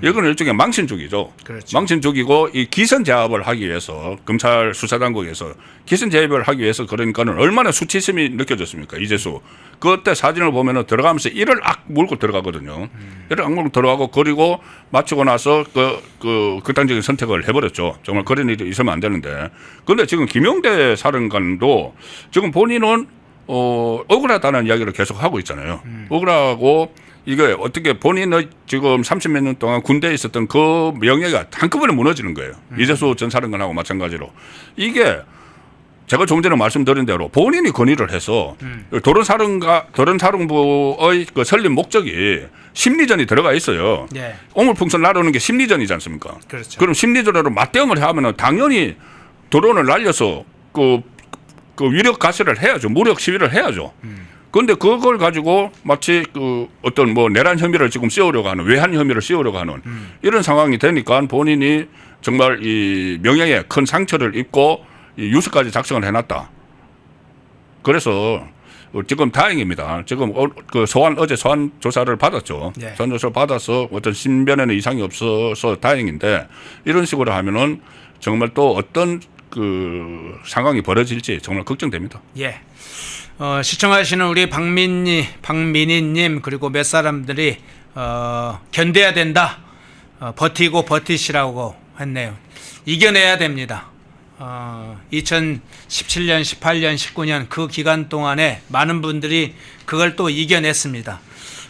[SPEAKER 3] 이건 일종의 망신족이죠.
[SPEAKER 2] 그렇죠.
[SPEAKER 3] 망신족이고 이 기선 제압을 하기 위해서 검찰 수사당국에서 기선 제압을 하기 위해서 그러니까는 얼마나 수치심이 느껴졌습니까? 이재수 그때 사진을 보면은 들어가면서 이를 악 물고 들어가거든요. 이를 악 물고 들어가고 그리고 마치고 나서 그 극단적인 선택을 해버렸죠. 정말 그런 일이 있으면 안 되는데. 그런데 지금 김용대 사령관도 지금 본인은 억울하다는 이야기를 계속 하고 있잖아요. 억울하고 이게 어떻게 본인의 지금 30몇 년 동안 군대에 있었던 그 명예가 한꺼번에 무너지는 거예요. 이재수 전 사령관하고 마찬가지로. 이게 제가 조금 전에 말씀드린 대로 본인이 건의를 해서 도론사령부의 그 설립 목적이 심리전이 들어가 있어요.
[SPEAKER 2] 네.
[SPEAKER 3] 오물풍선 나르는 게 심리전이지 않습니까?
[SPEAKER 2] 그렇죠.
[SPEAKER 3] 그럼 심리전으로 맞대응을 하면은 당연히 드론을 날려서 그 위력 가세를 해야죠. 무력 시위를 해야죠. 그런데 그걸 가지고 마치 그 어떤 뭐 내란 혐의를 지금 씌우려고 하는 외환 혐의를 씌우려고 하는 이런 상황이 되니까 본인이 정말 이 명예에 큰 상처를 입고 이 유서까지 작성을 해놨다. 그래서 지금 다행입니다. 지금 어제 소환 조사를 받았죠.
[SPEAKER 2] 네.
[SPEAKER 3] 소환 조사를 받아서 어떤 신변에는 이상이 없어서 다행인데 이런 식으로 하면은 정말 또 어떤 그 상황이 벌어질지 정말 걱정됩니다.
[SPEAKER 2] 예. 시청하시는 우리 박민희님 그리고 몇 사람들이 견뎌야 된다. 버티고 버티시라고 했네요. 이겨내야 됩니다. 2017년, 18년, 19년 그 기간 동안에 많은 분들이 그걸 또 이겨냈습니다.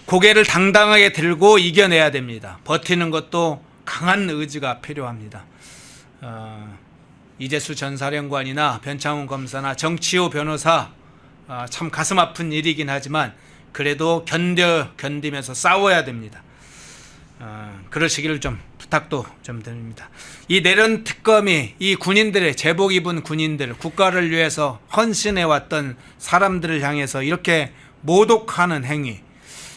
[SPEAKER 2] 고개를 당당하게 들고 이겨내야 됩니다. 버티는 것도 강한 의지가 필요합니다. 이재수 전 사령관이나 변창훈 검사나 정치호 변호사 참 가슴 아픈 일이긴 하지만 그래도 견디면서 싸워야 됩니다. 그러시기를 좀 부탁도 좀 드립니다. 이 내란 특검이 이 군인들의 제복 입은 군인들 국가를 위해서 헌신해왔던 사람들을 향해서 이렇게 모독하는 행위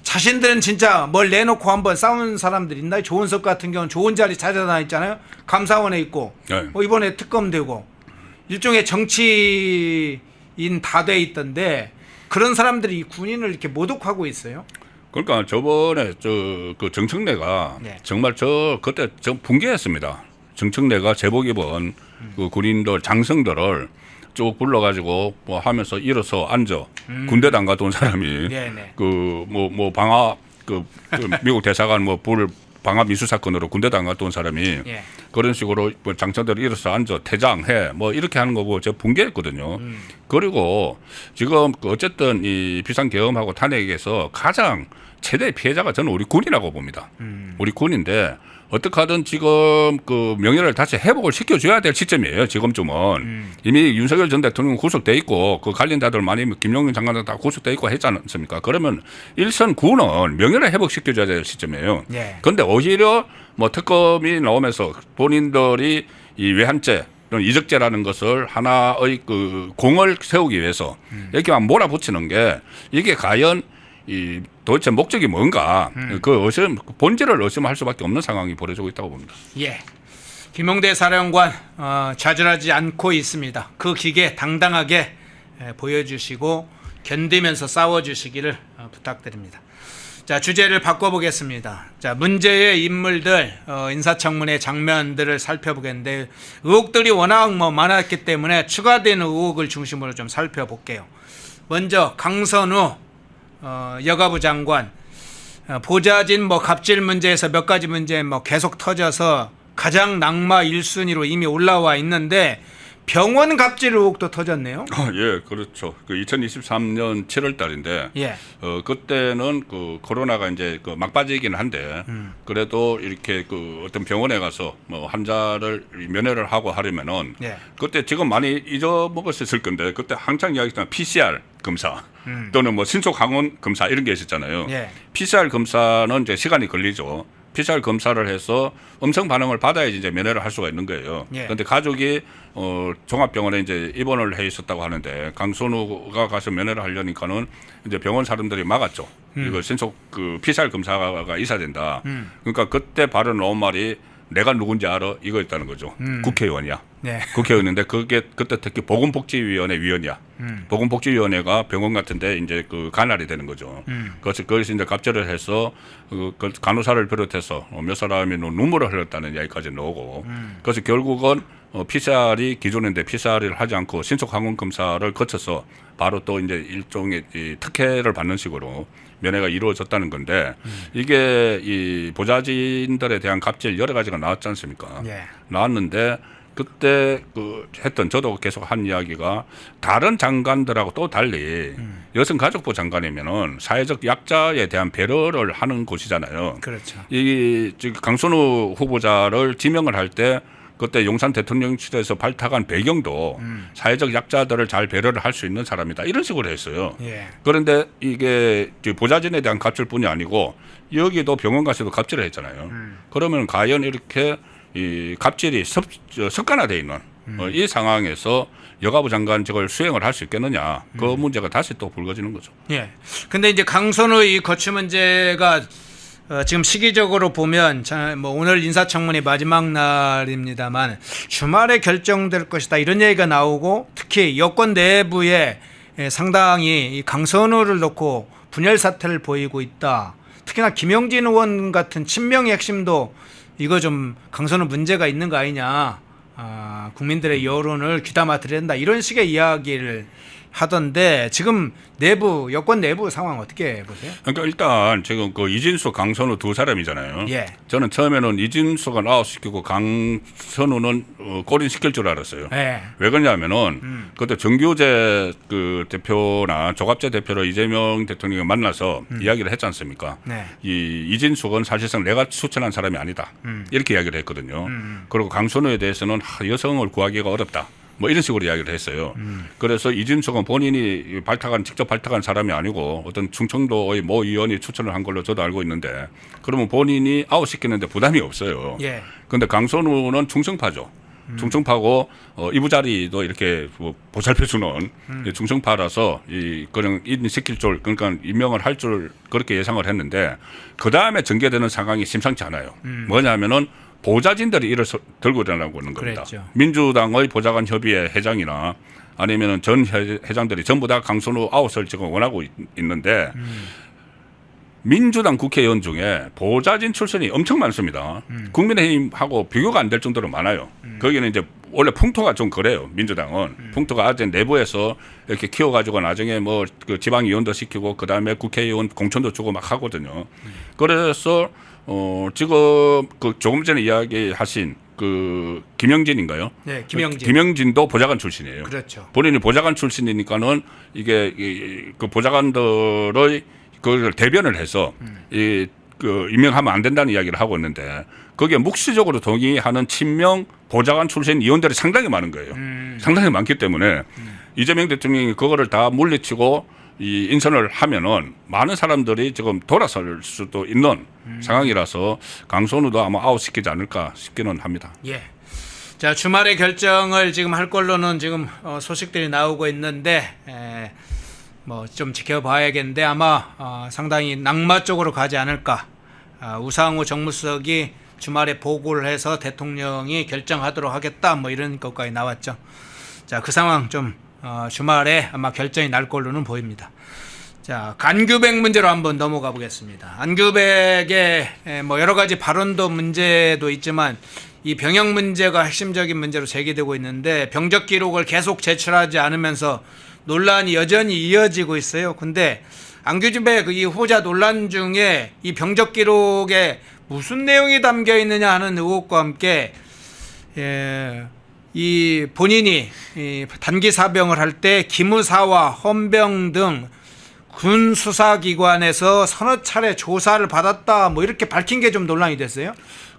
[SPEAKER 2] 자신들은 진짜 뭘 내놓고 한번 싸운 사람들 있나요? 조은석 같은 경우는 좋은 자리 찾아다 있잖아요. 감사원에 있고
[SPEAKER 3] 네.
[SPEAKER 2] 이번에 특검되고 일종의 정치인 다 돼 있던데 그런 사람들이 이 군인을 이렇게 모독하고 있어요.
[SPEAKER 3] 그러니까 저번에 그 정청래가
[SPEAKER 2] 네.
[SPEAKER 3] 정말 그때 붕괴했습니다. 정청래가 제복 입은 그 군인들 장성들을 쭉 불러가지고 뭐 하면서 일어서 앉아 군대도 안 갔다 온 사람이
[SPEAKER 2] 네네.
[SPEAKER 3] 뭐 방화 그 미국 대사관 방화 미수 사건으로 군대도 안 갔다 온 사람이
[SPEAKER 2] 예.
[SPEAKER 3] 그런 식으로 뭐 장성들을 일어서 앉아 퇴장해 뭐 이렇게 하는 거고 제가 붕괴했거든요. 그리고 지금 어쨌든 이 비상계엄하고 탄핵에서 가장 최대 피해자가 저는 우리 군이라고 봅니다. 우리 군인데 어떻게 하든 지금 그 명예를 다시 회복을 시켜줘야 될 시점이에요. 지금쯤은 이미 윤석열 전 대통령 구속돼 있고 그 관련자들 많이 김용민 장관도 다 구속돼 있고 했지 않습니까? 그러면 일선 군은 명예를 회복시켜줘야 될 시점이에요. 그런데 오히려 뭐 특검이 나오면서 본인들이 이 외환죄 이적죄라는 것을 하나의 그 공을 세우기 위해서 이렇게만 몰아붙이는 게 이게 과연 이 도대체 목적이 뭔가 그 본질을 의심할 수밖에 없는 상황이 벌어지고 있다고 봅니다.
[SPEAKER 2] 예. 김용대 사령관 좌절하지 않고 있습니다. 그 기계 당당하게 보여주시고 견디면서 싸워주시기를 부탁드립니다. 자, 주제를 바꿔보겠습니다. 자, 문제의 인물들 인사청문회 장면들을 살펴보겠는데 의혹들이 워낙 많았기 때문에 추가된 의혹을 중심으로 좀 살펴볼게요. 먼저 강선우 여가부 장관 보좌진 갑질 문제에서 몇 가지 문제 계속 터져서 가장 낙마 1순위로 이미 올라와 있는데 병원 갑질 의혹도 터졌네요.
[SPEAKER 3] 예, 그렇죠. 그 2023년 7월 달인데,
[SPEAKER 2] 예.
[SPEAKER 3] 그때는 그 코로나가 이제 그 막바지이긴 한데, 그래도 이렇게 그 어떤 병원에 가서 뭐 환자를 면회를 하고 하려면은,
[SPEAKER 2] 예.
[SPEAKER 3] 그때 지금 많이 잊어먹었을 건데, 그때 한창 이야기했던 PCR 검사 또는 뭐 신속 항원 검사 이런 게 있었잖아요.
[SPEAKER 2] 예.
[SPEAKER 3] PCR 검사는 이제 시간이 걸리죠. PCR 검사를 해서 음성 반응을 받아야지 이제 면회를 할 수가 있는 거예요.
[SPEAKER 2] 예.
[SPEAKER 3] 그런데 가족이 종합병원에 이제 입원을 해 있었다고 하는데 강선우가 가서 면회를 하려니까는 이제 병원 사람들이 막았죠. 이거 신속 그 PCR 검사가 있어야 된다. 그러니까 그때 바로 나온 말이 내가 누군지 알아? 이거였다는 거죠. 국회의원이야.
[SPEAKER 2] 네.
[SPEAKER 3] 국회의원인데 그게 그때 특히 보건복지위원회 위원이야. 보건복지위원회가 병원 같은데 이제 그 관할이 되는 거죠. 거기서 이제 갑질을 해서 그 간호사를 비롯해서 몇 사람이 눈물을 흘렸다는 이야기까지 나오고 그래서 결국은 PCR이 기존인데 PCR을 하지 않고 신속 항원 검사를 거쳐서 바로 또 이제 일종의 이 특혜를 받는 식으로 면회가 이루어졌다는 건데 이게 이 보좌진들에 대한 갑질 여러 가지가 나왔지 않습니까?
[SPEAKER 2] 예.
[SPEAKER 3] 나왔는데 그때 그 했던 저도 계속 한 이야기가 다른 장관들하고 또 달리 여성가족부 장관이면은 사회적 약자에 대한 배려를 하는 곳이잖아요.
[SPEAKER 2] 그렇죠.
[SPEAKER 3] 이 지금 강선우 후보자를 지명을 할 때 그때 용산 대통령실에서 발탁한 배경도 사회적 약자들을 잘 배려를 할 수 있는 사람이다 이런 식으로 했어요.
[SPEAKER 2] 예.
[SPEAKER 3] 그런데 이게 보좌진에 대한 갑질뿐이 아니고 여기도 병원 가서도 갑질을 했잖아요. 그러면 과연 이렇게 이 갑질이 습관화되어 있는 이 상황에서 여가부 장관직을 수행을 할 수 있겠느냐 그 문제가 다시 또 불거지는 거죠.
[SPEAKER 2] 예. 근데 이제 강선우 이 거취 문제가 지금 시기적으로 보면 뭐 오늘 인사청문회 마지막 날입니다만 주말에 결정될 것이다 이런 얘기가 나오고 특히 여권 내부에 상당히 이 강선우를 놓고 분열 사태를 보이고 있다. 특히나 김영진 의원 같은 친명의 핵심도 이거 좀 강선우 문제가 있는 거 아니냐. 국민들의 여론을 귀담아 들여야 된다. 이런 식의 이야기를 하던데 지금 내부 여권 내부 상황 어떻게 보세요?
[SPEAKER 3] 그러니까 일단 지금 그 이진수, 강선우 두 사람이잖아요.
[SPEAKER 2] 예.
[SPEAKER 3] 저는 처음에는 이진수가 아웃시키고 강선우는 골인시킬 줄 알았어요.
[SPEAKER 2] 예.
[SPEAKER 3] 왜 그러냐면은 그때 정규재 그 대표나 조갑재 대표를 이재명 대통령이 만나서 이야기를 했지 않습니까?
[SPEAKER 2] 네.
[SPEAKER 3] 이 이진숙은 사실상 내가 추천한 사람이 아니다. 이렇게 이야기를 했거든요. 그리고 강선우에 대해서는 여성을 구하기가 어렵다. 뭐 이런 식으로 이야기를 했어요. 그래서 이진숙은 본인이 직접 발탁한 사람이 아니고 어떤 충청도의 모 의원이 추천을 한 걸로 저도 알고 있는데 그러면 본인이 아웃시키는데 부담이 없어요.
[SPEAKER 2] 예.
[SPEAKER 3] 그런데 강선우는 충성파죠. 충성파고 이부자리도 이렇게 뭐 보살펴주는 충성파라서 그냥 인시킬 줄 그러니까 임명을 할 줄 그렇게 예상을 했는데 그 다음에 전개되는 상황이 심상치 않아요. 뭐냐면은 보좌진들이 이를 들고 일어나고 있는 겁니다.
[SPEAKER 2] 그랬죠.
[SPEAKER 3] 민주당의 보좌관 협의회 회장이나 아니면은 전 회장들이 전부 다 강선우 아웃을 지금 원하고 있는데 민주당 국회의원 중에 보좌진 출신이 엄청 많습니다. 국민의힘하고 비교가 안 될 정도로 많아요. 거기는 이제 원래 풍토가 좀 그래요. 민주당은 풍토가 아직 내부에서 이렇게 키워가지고 나중에 뭐 그 지방의원도 시키고 그 다음에 국회의원 공천도 주고 막 하거든요. 그래서 지금 그 조금 전에 이야기하신 그 김영진인가요?
[SPEAKER 2] 네, 김영진.
[SPEAKER 3] 김영진도 보좌관 출신이에요.
[SPEAKER 2] 그렇죠.
[SPEAKER 3] 본인이 보좌관 출신이니까는 이게 그 보좌관들의 그걸 대변을 해서 그 임명하면 안 된다는 이야기를 하고 있는데 거기에 묵시적으로 동의하는 친명 보좌관 출신 의원들이 상당히 많은 거예요. 상당히 많기 때문에 이재명 대통령이 그거를 다 물리치고 이 인선을 하면은 많은 사람들이 지금 돌아설 수도 있는 상황이라서 강선우도 아마 아웃시키지 않을까 싶기는 합니다.
[SPEAKER 2] 예. 자, 주말에 결정을 지금 할 걸로는 지금 소식들이 나오고 있는데 뭐 좀 지켜봐야겠는데 아마 상당히 낙마 쪽으로 가지 않을까. 우상호 정무수석이 주말에 보고를 해서 대통령이 결정하도록 하겠다 뭐 이런 것까지 나왔죠. 자, 그 상황 좀 주말에 아마 결정이 날 걸로는 보입니다. 자, 안규백 문제로 한번 넘어가 보겠습니다. 안규백의 뭐 여러 가지 발언도 문제도 있지만 이 병역 문제가 핵심적인 문제로 제기되고 있는데 병적 기록을 계속 제출하지 않으면서 논란이 여전히 이어지고 있어요. 근데 안규백 이 후보자 논란 중에 이 병적 기록에 무슨 내용이 담겨 있느냐 하는 의혹과 함께 이 본인이 단기 사병을 할 때 기무사와 헌병 등 군 수사기관에서 서너 차례 조사를 받았다 뭐 이렇게 밝힌 게 좀 논란이 됐어요.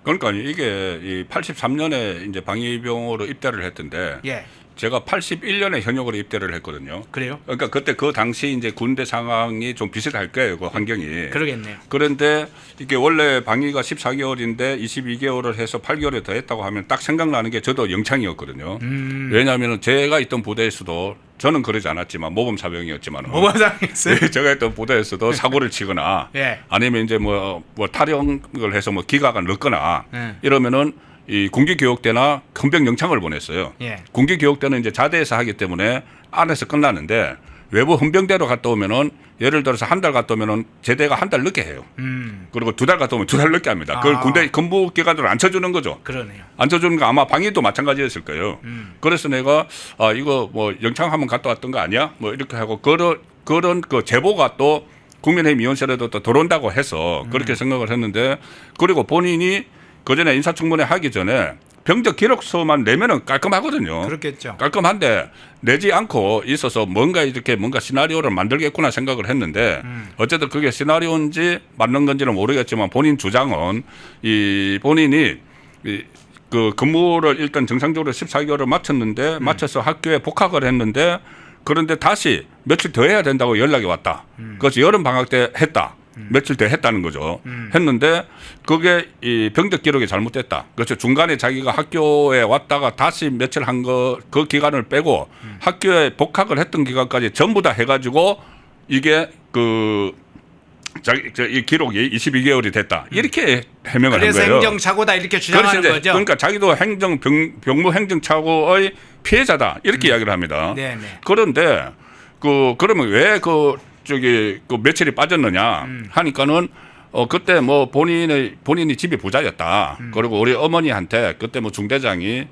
[SPEAKER 3] 그러니까 이게 이 83년에 이제 방위병으로 입대를 했던데
[SPEAKER 2] 예.
[SPEAKER 3] 제가 81년에 현역으로 입대를 했거든요.
[SPEAKER 2] 그래요?
[SPEAKER 3] 그러니까 그때 그 당시 이제 군대 상황이 좀 비슷할 거예요. 그 환경이.
[SPEAKER 2] 그러겠네요.
[SPEAKER 3] 그런데 이게 원래 방위가 14개월인데 22개월을 해서 8개월에 더 했다고 하면 딱 생각나는 게 저도 영창이었거든요. 왜냐하면 제가 있던 부대에서도 저는 그러지 않았지만 모범사병이었지만
[SPEAKER 2] 모범사병이었어요?
[SPEAKER 3] 제가 있던 부대에서도 사고를 치거나
[SPEAKER 2] 예.
[SPEAKER 3] 아니면 이제 뭐 탈영을 해서 뭐 기가가 늦거나
[SPEAKER 2] 예.
[SPEAKER 3] 이러면은 이 군기교육대나 헌병 영창을 보냈어요.
[SPEAKER 2] 예.
[SPEAKER 3] 군기교육대는 이제 자대에서 하기 때문에 안에서 끝나는데 외부 헌병대로 갔다 오면은 예를 들어서 한 달 갔다 오면은 제대가 한 달 늦게 해요. 그리고 2달 갔다 오면 2달 늦게 합니다. 그걸 군대 근무 기간으로 안 쳐주는 거죠.
[SPEAKER 2] 그러네요.
[SPEAKER 3] 안 쳐주는 거 아마 방위도 마찬가지였을 거예요. 그래서 내가 이거 뭐 영창 한번 갔다 왔던 거 아니야? 뭐 이렇게 하고 그런 그 제보가 또 국민의힘 위원실에도 또 들어온다고 해서 그렇게 생각을 했는데 그리고 본인이 그전에 인사청문회 하기 전에 병적 기록서만 내면은 깔끔하거든요.
[SPEAKER 2] 그렇겠죠.
[SPEAKER 3] 깔끔한데 내지 않고 있어서 뭔가 시나리오를 만들겠구나 생각을 했는데 어쨌든 그게 시나리오인지 맞는 건지는 모르겠지만 본인 주장은 이 본인이 그 근무를 일단 정상적으로 14개월을 마쳤는데 마쳐서 학교에 복학을 했는데 그런데 다시 며칠 더 해야 된다고 연락이 왔다. 그것이 여름 방학 때 했다. 며칠 더 했다는 거죠. 했는데 그게 이 병적 기록이 잘못됐다. 그렇죠. 중간에 자기가 학교에 왔다가 다시 며칠 한 그 기간을 빼고 학교에 복학을 했던 기간까지 전부 다 해가지고 이게 이 기록이 22개월이 됐다. 이렇게 해명을 한 거예요.
[SPEAKER 2] 그래서 행정착오다 이렇게 주장하는
[SPEAKER 3] 이제
[SPEAKER 2] 거죠.
[SPEAKER 3] 그러니까 자기도 병무 행정착오의 피해자다 이렇게 이야기를 합니다.
[SPEAKER 2] 네네.
[SPEAKER 3] 그런데 그러면 왜 며칠이 빠졌느냐 하니까는 그때 뭐 본인이 집이 부자였다. 그리고 우리 어머니한테 그때 뭐 중대장이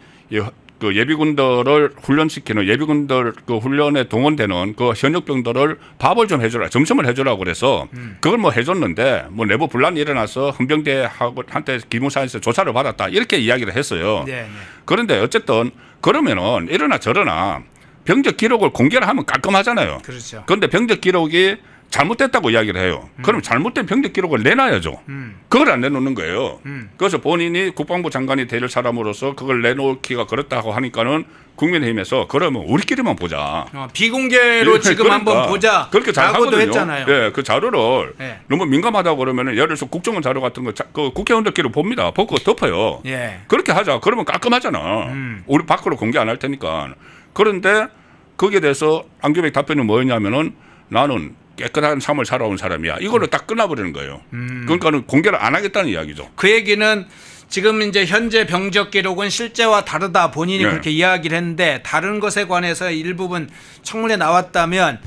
[SPEAKER 3] 그 예비군들을 훈련시키는 예비군들 그 훈련에 동원되는 그 현역병들을 밥을 좀 해주라, 점심을 해주라고 그래서 그걸 뭐 해줬는데 뭐 내부 분란이 일어나서 헌병대한테 기무사에서 조사를 받았다 이렇게 이야기를 했어요.
[SPEAKER 2] 네네.
[SPEAKER 3] 그런데 어쨌든 그러면은 이러나 저러나 병적 기록을 공개를 하면 깔끔하잖아요.
[SPEAKER 2] 그렇죠.
[SPEAKER 3] 그런데 병적 기록이 잘못됐다고 이야기를 해요. 그럼 잘못된 병적 기록을 내놔야죠. 그걸 안 내놓는 거예요. 그래서 본인이 국방부 장관이 될 사람으로서 그걸 내놓기가 그렇다고 하니까는 국민의힘에서 그러면 우리끼리만 보자.
[SPEAKER 2] 비공개로
[SPEAKER 3] 예,
[SPEAKER 2] 지금
[SPEAKER 3] 그러니까
[SPEAKER 2] 한번 보자.
[SPEAKER 3] 그렇게 잘
[SPEAKER 2] 라고도
[SPEAKER 3] 하거든요.
[SPEAKER 2] 했잖아요.
[SPEAKER 3] 예, 그 자료를
[SPEAKER 2] 예.
[SPEAKER 3] 너무 민감하다고 그러면은 예를 들어서 국정원 자료 같은 거 그 국회의원들끼리 봅니다. 보고 덮어요.
[SPEAKER 2] 예.
[SPEAKER 3] 그렇게 하자. 그러면 깔끔하잖아. 우리 밖으로 공개 안 할 테니까. 그런데 거기에 대해서 안규백 답변이 뭐였냐면은 나는 깨끗한 삶을 살아온 사람이야. 이걸로 딱 끝나버리는 거예요. 그러니까는 공개를 안 하겠다는 이야기죠.
[SPEAKER 2] 그 얘기는 지금 이제 현재 병적 기록은 실제와 다르다 본인이
[SPEAKER 3] 네.
[SPEAKER 2] 그렇게 이야기를 했는데 다른 것에 관해서 일부분 청문회 나왔다면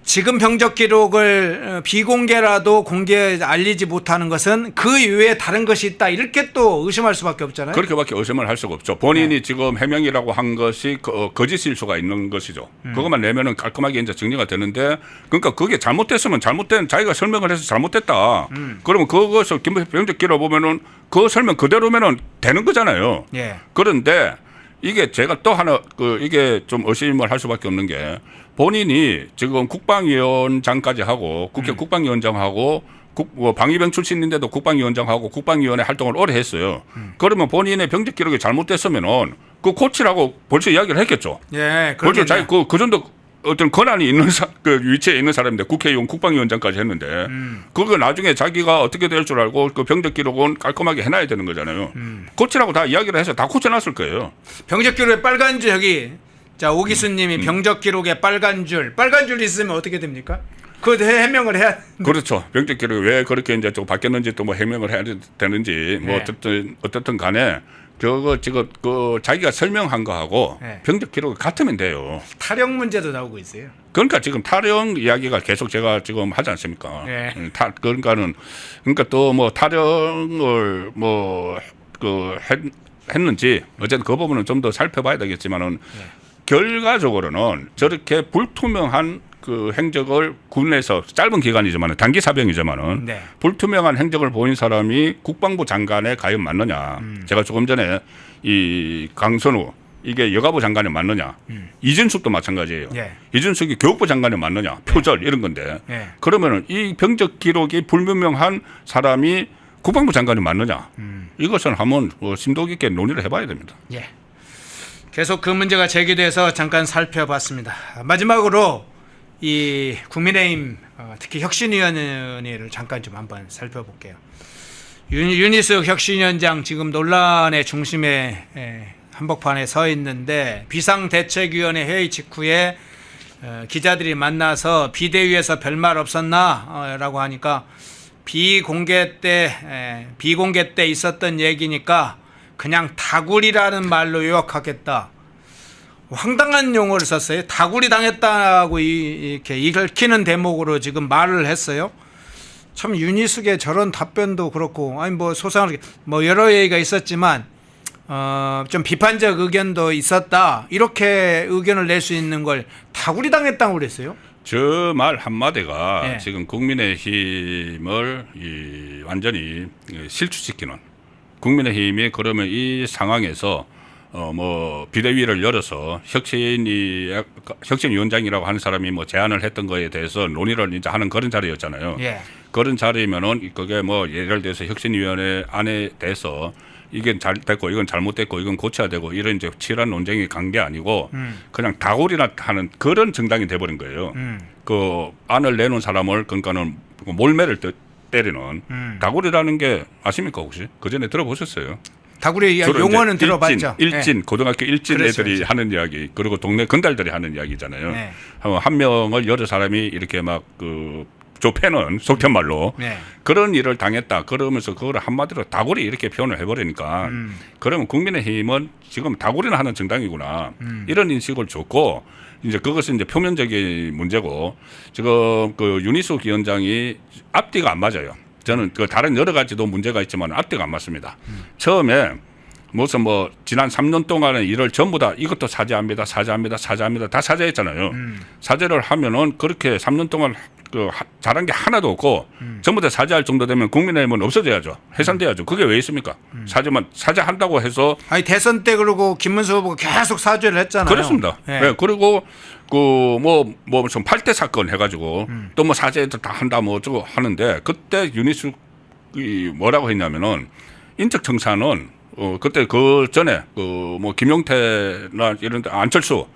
[SPEAKER 2] 지금 병적 기록을 비공개라도 공개 알리지 못하는 것은 그 이외에 다른 것이 있다 이렇게 또 의심할 수밖에 없잖아요.
[SPEAKER 3] 그렇게밖에 의심을 할 수가 없죠. 본인이 지금 해명이라고 한 것이 거짓일 수가 있는 것이죠. 그것만 내면은 깔끔하게 이제 정리가 되는데 그러니까 그게 잘못됐으면 잘못된 자기가 설명을 해서 잘못됐다. 그러면 그것을 병적 기록 보면은 그 설명 그대로면은 되는 거잖아요.
[SPEAKER 2] 예.
[SPEAKER 3] 그런데 이게 제가 또 하나 이게 좀 의심을 할 수밖에 없는 게 본인이 지금 국방위원장까지 하고 국회 국방위원장하고 방위병 출신인데도 국방위원장하고 국방위원회 활동을 오래 했어요. 그러면 본인의 병적 기록이 잘못됐으면은 그 고치라고 벌써 이야기를 했겠죠.
[SPEAKER 2] 예.
[SPEAKER 3] 벌써
[SPEAKER 2] 그러겠네요.
[SPEAKER 3] 자기 그 정도 어떤 권한이 있는 그 위치에 있는 사람인데 국회의원 국방위원장까지 했는데 그거 나중에 자기가 어떻게 될 줄 알고 그 병적 기록은 깔끔하게 해놔야 되는 거잖아요. 고치라고 다 이야기를 해서 다 고쳐놨을 거예요.
[SPEAKER 2] 병적 기록에 빨간 줄 여기 자 오기수님이 병적 기록에 빨간 줄 있으면 어떻게 됩니까? 그거 해명을 해야
[SPEAKER 3] 그렇죠. 병적 기록이 왜 그렇게 이제 좀 바뀌었는지 또 뭐 해명을 해야 되는지 뭐
[SPEAKER 2] 네.
[SPEAKER 3] 어떻든 간에 저거 지금 그 자기가 설명한 거하고
[SPEAKER 2] 네.
[SPEAKER 3] 병적 기록이 같으면 돼요.
[SPEAKER 2] 탈영 문제도 나오고 있어요.
[SPEAKER 3] 그러니까 지금 탈영 이야기가 계속 제가 지금 하지 않습니까?
[SPEAKER 2] 네.
[SPEAKER 3] 그러니까 또 뭐 탈영을 했는지 어쨌든 그 부분은 좀 더 살펴봐야 되겠지만은 결과적으로는 저렇게 불투명한 그 행적을 군에서 짧은 기간이지만은 단기 사병이지만은
[SPEAKER 2] 네.
[SPEAKER 3] 불투명한 행적을 보인 사람이 국방부 장관에 과연 맞느냐? 제가 조금 전에 이 강선우 이게 여가부 장관에 맞느냐? 이준숙도 마찬가지예요.
[SPEAKER 2] 예.
[SPEAKER 3] 이준숙이 교육부 장관에 맞느냐? 표절 이런 건데
[SPEAKER 2] 예.
[SPEAKER 3] 그러면은 이 병적 기록이 불분명한 사람이 국방부 장관이 맞느냐? 이것은 한번 심도 깊게 논의를 해봐야 됩니다.
[SPEAKER 2] 예. 계속 그 문제가 제기돼서 잠깐 살펴봤습니다. 마지막으로 이 국민의힘 특히 혁신위원회를 잠깐 좀 한번 살펴볼게요. 윤희숙 혁신위원장 지금 논란의 중심에 한복판에 서 있는데 비상대책위원회 회의 직후에 기자들이 만나서 비대위에서 별말 없었나? 라고 하니까 비공개 때 있었던 얘기니까 그냥 다구리라는 말로 요약하겠다. 황당한 용어를 썼어요. 다구리 당했다고 이렇게 읽히는 대목으로 지금 말을 했어요. 참 윤희숙의 저런 답변도 그렇고, 아니 뭐 소상하게 뭐 여러 얘기가 있었지만 좀 비판적 의견도 있었다. 이렇게 의견을 낼 수 있는 걸 다구리 당했다고 그랬어요.
[SPEAKER 3] 저 말 한마디가
[SPEAKER 2] 네.
[SPEAKER 3] 지금 국민의힘을 완전히 실추시키는, 국민의힘이 그러면 이 상황에서 뭐 비대위를 열어서 혁신위원장이라고 하는 사람이 뭐 제안을 했던 거에 대해서 논의를 이제 하는 그런 자리였잖아요.
[SPEAKER 2] 예.
[SPEAKER 3] 그런 자리면은 그게 뭐 예를 들어서 혁신위원회 안에 대해서 이게 잘 됐고 이건 잘못됐고 이건 고쳐야 되고 이런 이제 치열한 논쟁이 간 게 아니고 그냥 다구리나 하는 그런 정당이 돼버린 거예요. 그 안을 내놓은 사람을 그러니까는 몰매를 때리는 다구리라는 게 아십니까 혹시? 그 전에 들어보셨어요?
[SPEAKER 2] 다구리 용어는 들어봤죠.
[SPEAKER 3] 일진
[SPEAKER 2] 네.
[SPEAKER 3] 고등학교 일진
[SPEAKER 2] 그렇죠,
[SPEAKER 3] 애들이
[SPEAKER 2] 그렇죠.
[SPEAKER 3] 하는 이야기, 그리고 동네 건달들이 하는 이야기잖아요.
[SPEAKER 2] 네.
[SPEAKER 3] 한 명을 여러 사람이 이렇게 막 그 좁혀는 속된 말로
[SPEAKER 2] 네.
[SPEAKER 3] 그런 일을 당했다 그러면서 그걸 한마디로 다구리 이렇게 표현을 해버리니까 그러면 국민의힘은 지금 다구리나 하는 정당이구나 이런 인식을 줬고, 이제 그것은 이제 표면적인 문제고, 지금 그 윤희숙 위원장이 앞뒤가 안 맞아요. 저는 그 다른 여러 가지도 문제가 있지만 앞뒤가 안 맞습니다. 처음에 무슨 뭐 지난 3년 동안의 일을 전부 다 이것도 사죄합니다 다 사죄했잖아요. 사죄를 하면은 그렇게 3년 동안 그 잘한 게 하나도 없고 전부 다 사죄할 정도 되면 국민의힘은 없어져야죠. 해산돼야죠. 그게 왜 있습니까? 사죄한다고 해서.
[SPEAKER 2] 아니 대선 때 그러고 김문수 후보가 계속 사죄를 했잖아요.
[SPEAKER 3] 그렇습니다.
[SPEAKER 2] 네.
[SPEAKER 3] 네. 그리고 그 뭐 무슨 8대 사건 해가지고 또 뭐 사죄도 다 한다 뭐 어쩌고 하는데, 그때 윤희숙이 뭐라고 했냐면은 인적 청산은 그때 그 전에 그 뭐 김용태나 이런 데 안철수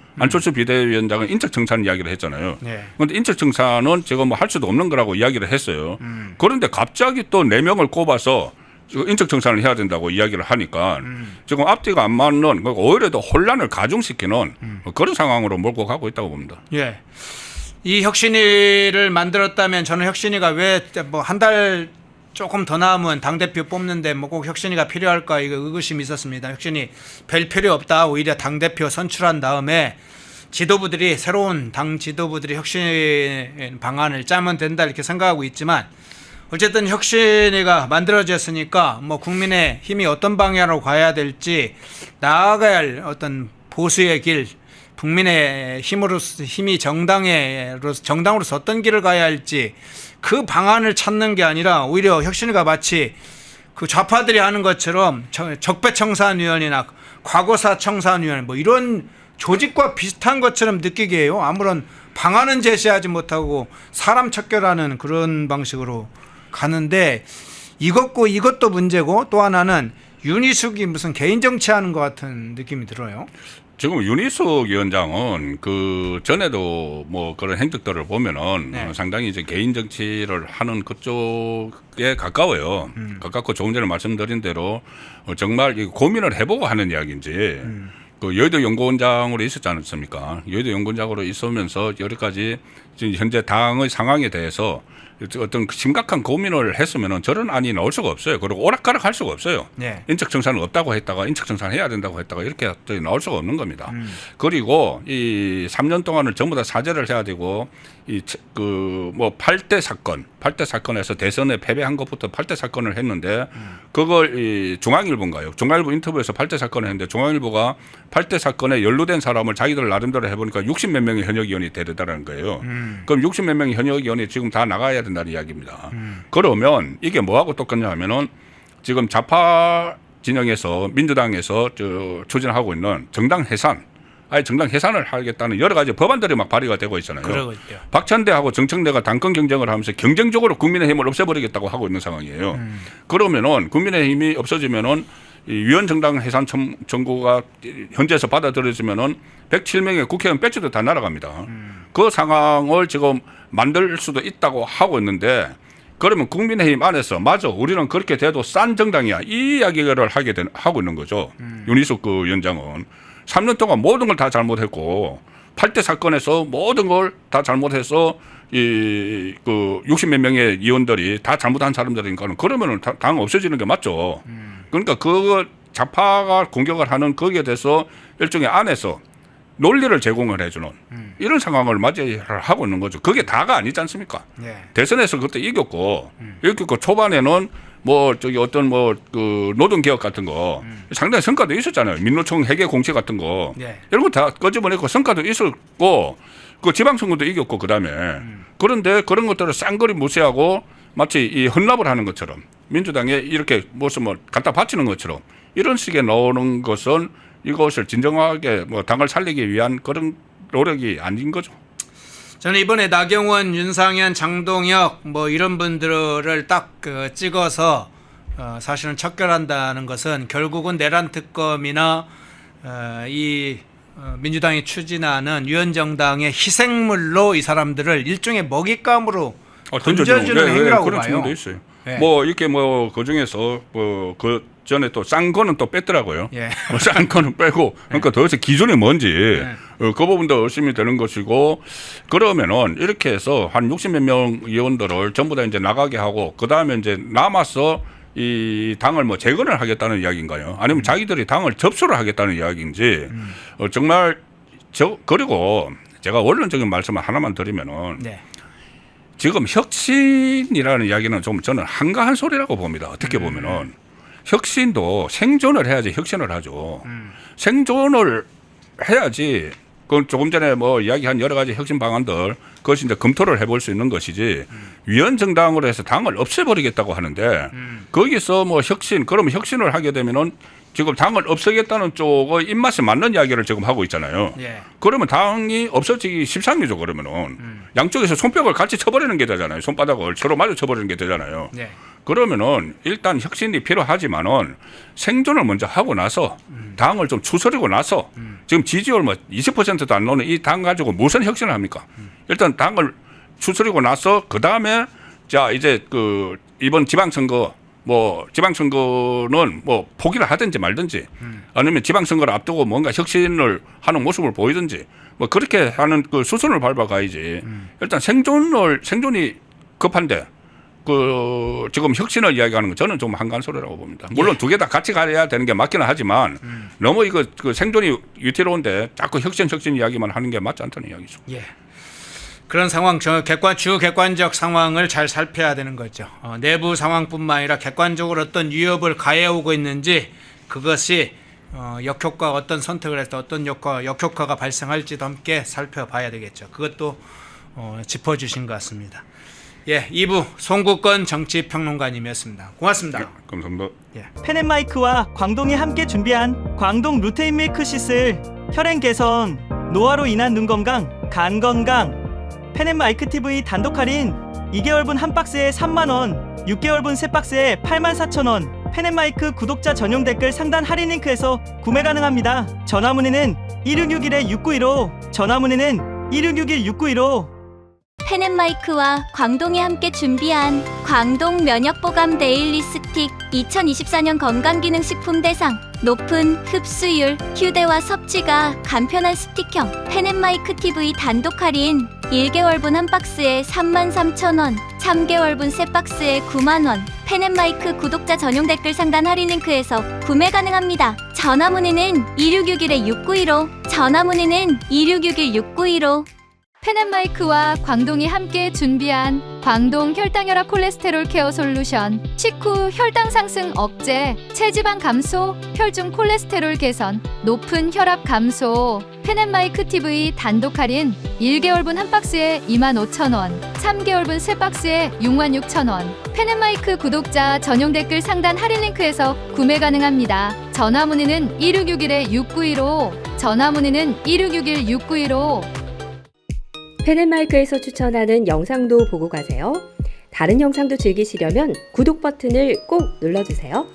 [SPEAKER 3] 비대위원장은 인적 청산 이야기를 했잖아요. 그런데
[SPEAKER 2] 네.
[SPEAKER 3] 인적 청산은 제가 뭐 할 수도 없는 거라고 이야기를 했어요. 그런데 갑자기 또 4명을 꼽아서 인적 청산을 해야 된다고 이야기를 하니까 지금 앞뒤가 안 맞는, 오히려 더 혼란을 가중시키는 그런 상황으로 몰고 가고 있다고 봅니다.
[SPEAKER 2] 예. 이 혁신위를 만들었다면 저는 혁신위가 왜 뭐 한 달 조금 더 남은 당대표 뽑는데 뭐 꼭 혁신위가 필요할까 이거 의구심이 있었습니다. 혁신위 별 필요 없다. 오히려 당대표 선출한 다음에 지도부들이, 새로운 당 지도부들이 혁신 방안을 짜면 된다 이렇게 생각하고 있지만, 어쨌든 혁신위가 만들어졌으니까 뭐 국민의 힘이 어떤 방향으로 가야 될지, 나아가야 할 어떤 보수의 길, 국민의 힘이 정당으로서 어떤 길을 가야 할지 그 방안을 찾는 게 아니라 오히려 혁신위가 마치 그 좌파들이 하는 것처럼 적폐청산위원회나 과거사청산위원회 뭐 이런 조직과 비슷한 것처럼 느끼게 해요. 아무런 방안은 제시하지 못하고 사람 척결하는 그런 방식으로 가는데, 이것도 문제고, 또 하나는 윤희숙이 무슨 개인 정치하는 것 같은 느낌이 들어요.
[SPEAKER 3] 지금 윤희숙 위원장은 그 전에도 뭐 그런 행적들을 보면은
[SPEAKER 2] 네.
[SPEAKER 3] 상당히 이제 개인 정치를 하는 그쪽에 가까워요. 가깝고 조금 전에 말씀드린 대로 정말 고민을 해보고 하는 이야기인지, 그 여의도 연구원장으로 있었지 않습니까? 여의도 연구원장으로 있으면서 여러 가지 지금 현재 당의 상황에 대해서 어떤 심각한 고민을 했으면은 저런 안이 나올 수가 없어요. 그리고 오락가락 할 수가 없어요.
[SPEAKER 2] 네.
[SPEAKER 3] 인적 청산은 없다고 했다가 인적 청산 해야 된다고 했다가 이렇게 나올 수가 없는 겁니다. 그리고 이 3년 동안을 전부 다 사죄를 해야 되고, 이 그 뭐 8대 사건에서 대선에 패배한 것부터 8대 사건을 했는데, 그걸 이 중앙일보인가요? 중앙일보 인터뷰에서 8대 사건을 했는데 중앙일보가 8대 사건에 연루된 사람을 자기들 나름대로 해보니까 60몇 명의 현역위원이 되더라는 거예요. 그럼 60몇 명의 현역위원이 지금 다 나가야 된다는 이야기입니다. 그러면 이게 뭐하고 똑같냐 하면은 지금 좌파 진영에서 민주당에서 추진하고 있는 정당 해산, 아예 정당 해산을 하겠다는 여러 가지 법안들이 막 발의가 되고 있잖아요.
[SPEAKER 2] 그러고 있죠.
[SPEAKER 3] 박찬대하고 정청래가 당권 경쟁을 하면서 경쟁적으로 국민의힘을 없애버리겠다고 하고 있는 상황이에요. 그러면은 국민의힘이 없어지면은 이 위원정당 해산 청구가 현재에서 받아들여지면은 107명의 국회의원 배지도 다 날아갑니다. 그 상황을 지금 만들 수도 있다고 하고 있는데 그러면 국민의힘 안에서 맞아 우리는 그렇게 돼도 싼 정당이야 이 이야기를 하고 있는 거죠. 윤희숙 그 위원장은 3년 동안 모든 걸 다 잘못했고 8대 사건에서 모든 걸 다 잘못해서 이 그 60몇 명의 의원들이 다 잘못한 사람들이니까는 그러면은 당 없어지는 게 맞죠. 그러니까 그 좌파가 공격을 하는 거기에 대해서 일종의 안에서 논리를 제공을 해주는 이런 상황을 맞이하고 있는 거죠. 그게 다가 아니지 않습니까?
[SPEAKER 2] 예.
[SPEAKER 3] 대선에서 그때 이겼고 초반에는 뭐 저기 어떤 뭐 그 노동 개혁 같은 거 상당히 성과도 있었잖아요. 민노총 회계 공채 같은 거
[SPEAKER 2] 예.
[SPEAKER 3] 이런 거 다 끄집어내고 성과도 있었고 그 지방선거도 이겼고 그다음에 그런데 그런 것들을 쌍거리 무시하고 마치 이 헌납을 하는 것처럼 민주당에 이렇게 무슨 뭐 갖다 바치는 것처럼 이런 식의 나오는 것은 이것을 진정하게 뭐 당을 살리기 위한 그런 노력이 아닌 거죠.
[SPEAKER 2] 저는 이번에 나경원, 윤상현, 장동혁 뭐 이런 분들을 딱 찍어서 사실은 척결한다는 것은 결국은 내란 특검이나 민주당이 추진하는 위원정당의 희생물로 이 사람들을 일종의 먹잇감으로 던져주는 행위라고
[SPEAKER 3] 그런
[SPEAKER 2] 봐요.
[SPEAKER 3] 측면도 있어요.
[SPEAKER 2] 네.
[SPEAKER 3] 뭐 이렇게 뭐 그 중에서 뭐 그 전에 또 싼 거는 또 뺐더라고요.
[SPEAKER 2] 예.
[SPEAKER 3] 싼 거는 빼고 그러니까 도대체 기준이 뭔지 그 부분도 의심이 되는 것이고 그러면은 이렇게 해서 한 60몇 명 의원들을 전부 다 이제 나가게 하고 그 다음에 이제 남아서 이 당을 뭐 재건을 하겠다는 이야기인가요? 아니면 자기들이 당을 접수를 하겠다는 이야기인지 정말 그리고 제가 원론적인 말씀을 하나만 드리면은.
[SPEAKER 2] 네.
[SPEAKER 3] 지금 혁신이라는 이야기는 좀 저는 한가한 소리라고 봅니다. 어떻게 보면은 혁신도 생존을 해야지 혁신을 하죠. 생존을 해야지 그 조금 전에 뭐 이야기한 여러 가지 혁신 방안들 그것이 이제 검토를 해볼 수 있는 것이지 위원정당으로 해서 당을 없애버리겠다고 하는데 거기서 뭐 혁신 그러면 혁신을 하게 되면은 지금 당을 없애겠다는 쪽의 입맛에 맞는 이야기를 지금 하고 있잖아요.
[SPEAKER 2] 예.
[SPEAKER 3] 그러면 당이 없어지기 십상이죠. 그러면은 양쪽에서 손뼉을 같이 쳐버리는 게 되잖아요. 손바닥을 서로 마주 쳐버리는 게 되잖아요.
[SPEAKER 2] 예.
[SPEAKER 3] 그러면은 일단 혁신이 필요하지만은 생존을 먼저 하고 나서 당을 좀 추스리고 나서 지금 지지율 뭐 20%도 안 나오는 이 당 가지고 무슨 혁신을 합니까? 일단 당을 추스리고 나서 그 다음에 자 이제 그 이번 지방선거 뭐 지방선거는 뭐 포기를 하든지 말든지 아니면 지방선거를 앞두고 뭔가 혁신을 하는 모습을 보이든지 뭐 그렇게 하는 그 수순을 밟아가야지. 일단 생존이 급한데 그 지금 혁신을 이야기하는 건 저는 좀 한가한 소리라고 봅니다. 물론 두 개 다 같이 가야 되는 게 맞기는 하지만 너무 이거 그 생존이 위태로운데 자꾸 혁신 이야기만 하는 게 맞지 않다는 이야기죠.
[SPEAKER 2] 예. 그런 상황, 주객관적 상황을 잘 살펴야 되는 거죠. 내부 상황뿐만 아니라 객관적으로 어떤 위협을 가해오고 있는지 그것이 역효과 어떤 선택을 해서 어떤 역효과가 발생할지도 함께 살펴봐야 되겠죠. 그것도 짚어주신 것 같습니다. 예, 2부 송국건 정치평론가님이었습니다. 고맙습니다.
[SPEAKER 3] 네, 감사합니다.
[SPEAKER 2] 예.
[SPEAKER 5] 펜앤마이크와 광동이 함께 준비한 광동 루테인 밀크시슬 혈행 개선, 노화로 인한 눈 건강, 간 건강. 펜앤마이크 TV 단독 할인 2개월분 한 박스에 3만원, 6개월분 세 박스에 84,000원. 펜앤마이크 구독자 전용 댓글 상단 할인 링크에서 구매 가능합니다. 전화 문의는 1661-6915, 전화 문의는 1661-6915.
[SPEAKER 6] 펜앤마이크와 광동이 함께 준비한 광동 면역보감 데일리 스틱 2024년 건강기능식품 대상 높은 흡수율, 휴대와 섭취가 간편한 스틱형 펜앤마이크 TV 단독 할인 1개월분 한 박스에 33,000원, 3개월분 세 박스에 9만원. 펜앤마이크 구독자 전용 댓글 상단 할인 링크에서 구매 가능합니다. 전화 문의는 2661-6915, 전화 문의는 2661-6915.
[SPEAKER 7] 펜앤마이크와 광동이 함께 준비한 광동 혈당혈압 콜레스테롤 케어 솔루션 식후 혈당 상승 억제, 체지방 감소, 혈중 콜레스테롤 개선, 높은 혈압 감소. 펜앤마이크 TV 단독 할인 1개월분 한 박스에 25,000원, 3개월분 세 박스에 66,000원. 펜앤마이크 구독자 전용 댓글 상단 할인 링크에서 구매 가능합니다. 전화 문의는 1661-6915, 전화 문의는 1661-6915.
[SPEAKER 8] 펜앤마이크에서 추천하는 영상도 보고 가세요. 다른 영상도 즐기시려면 구독 버튼을 꼭 눌러주세요.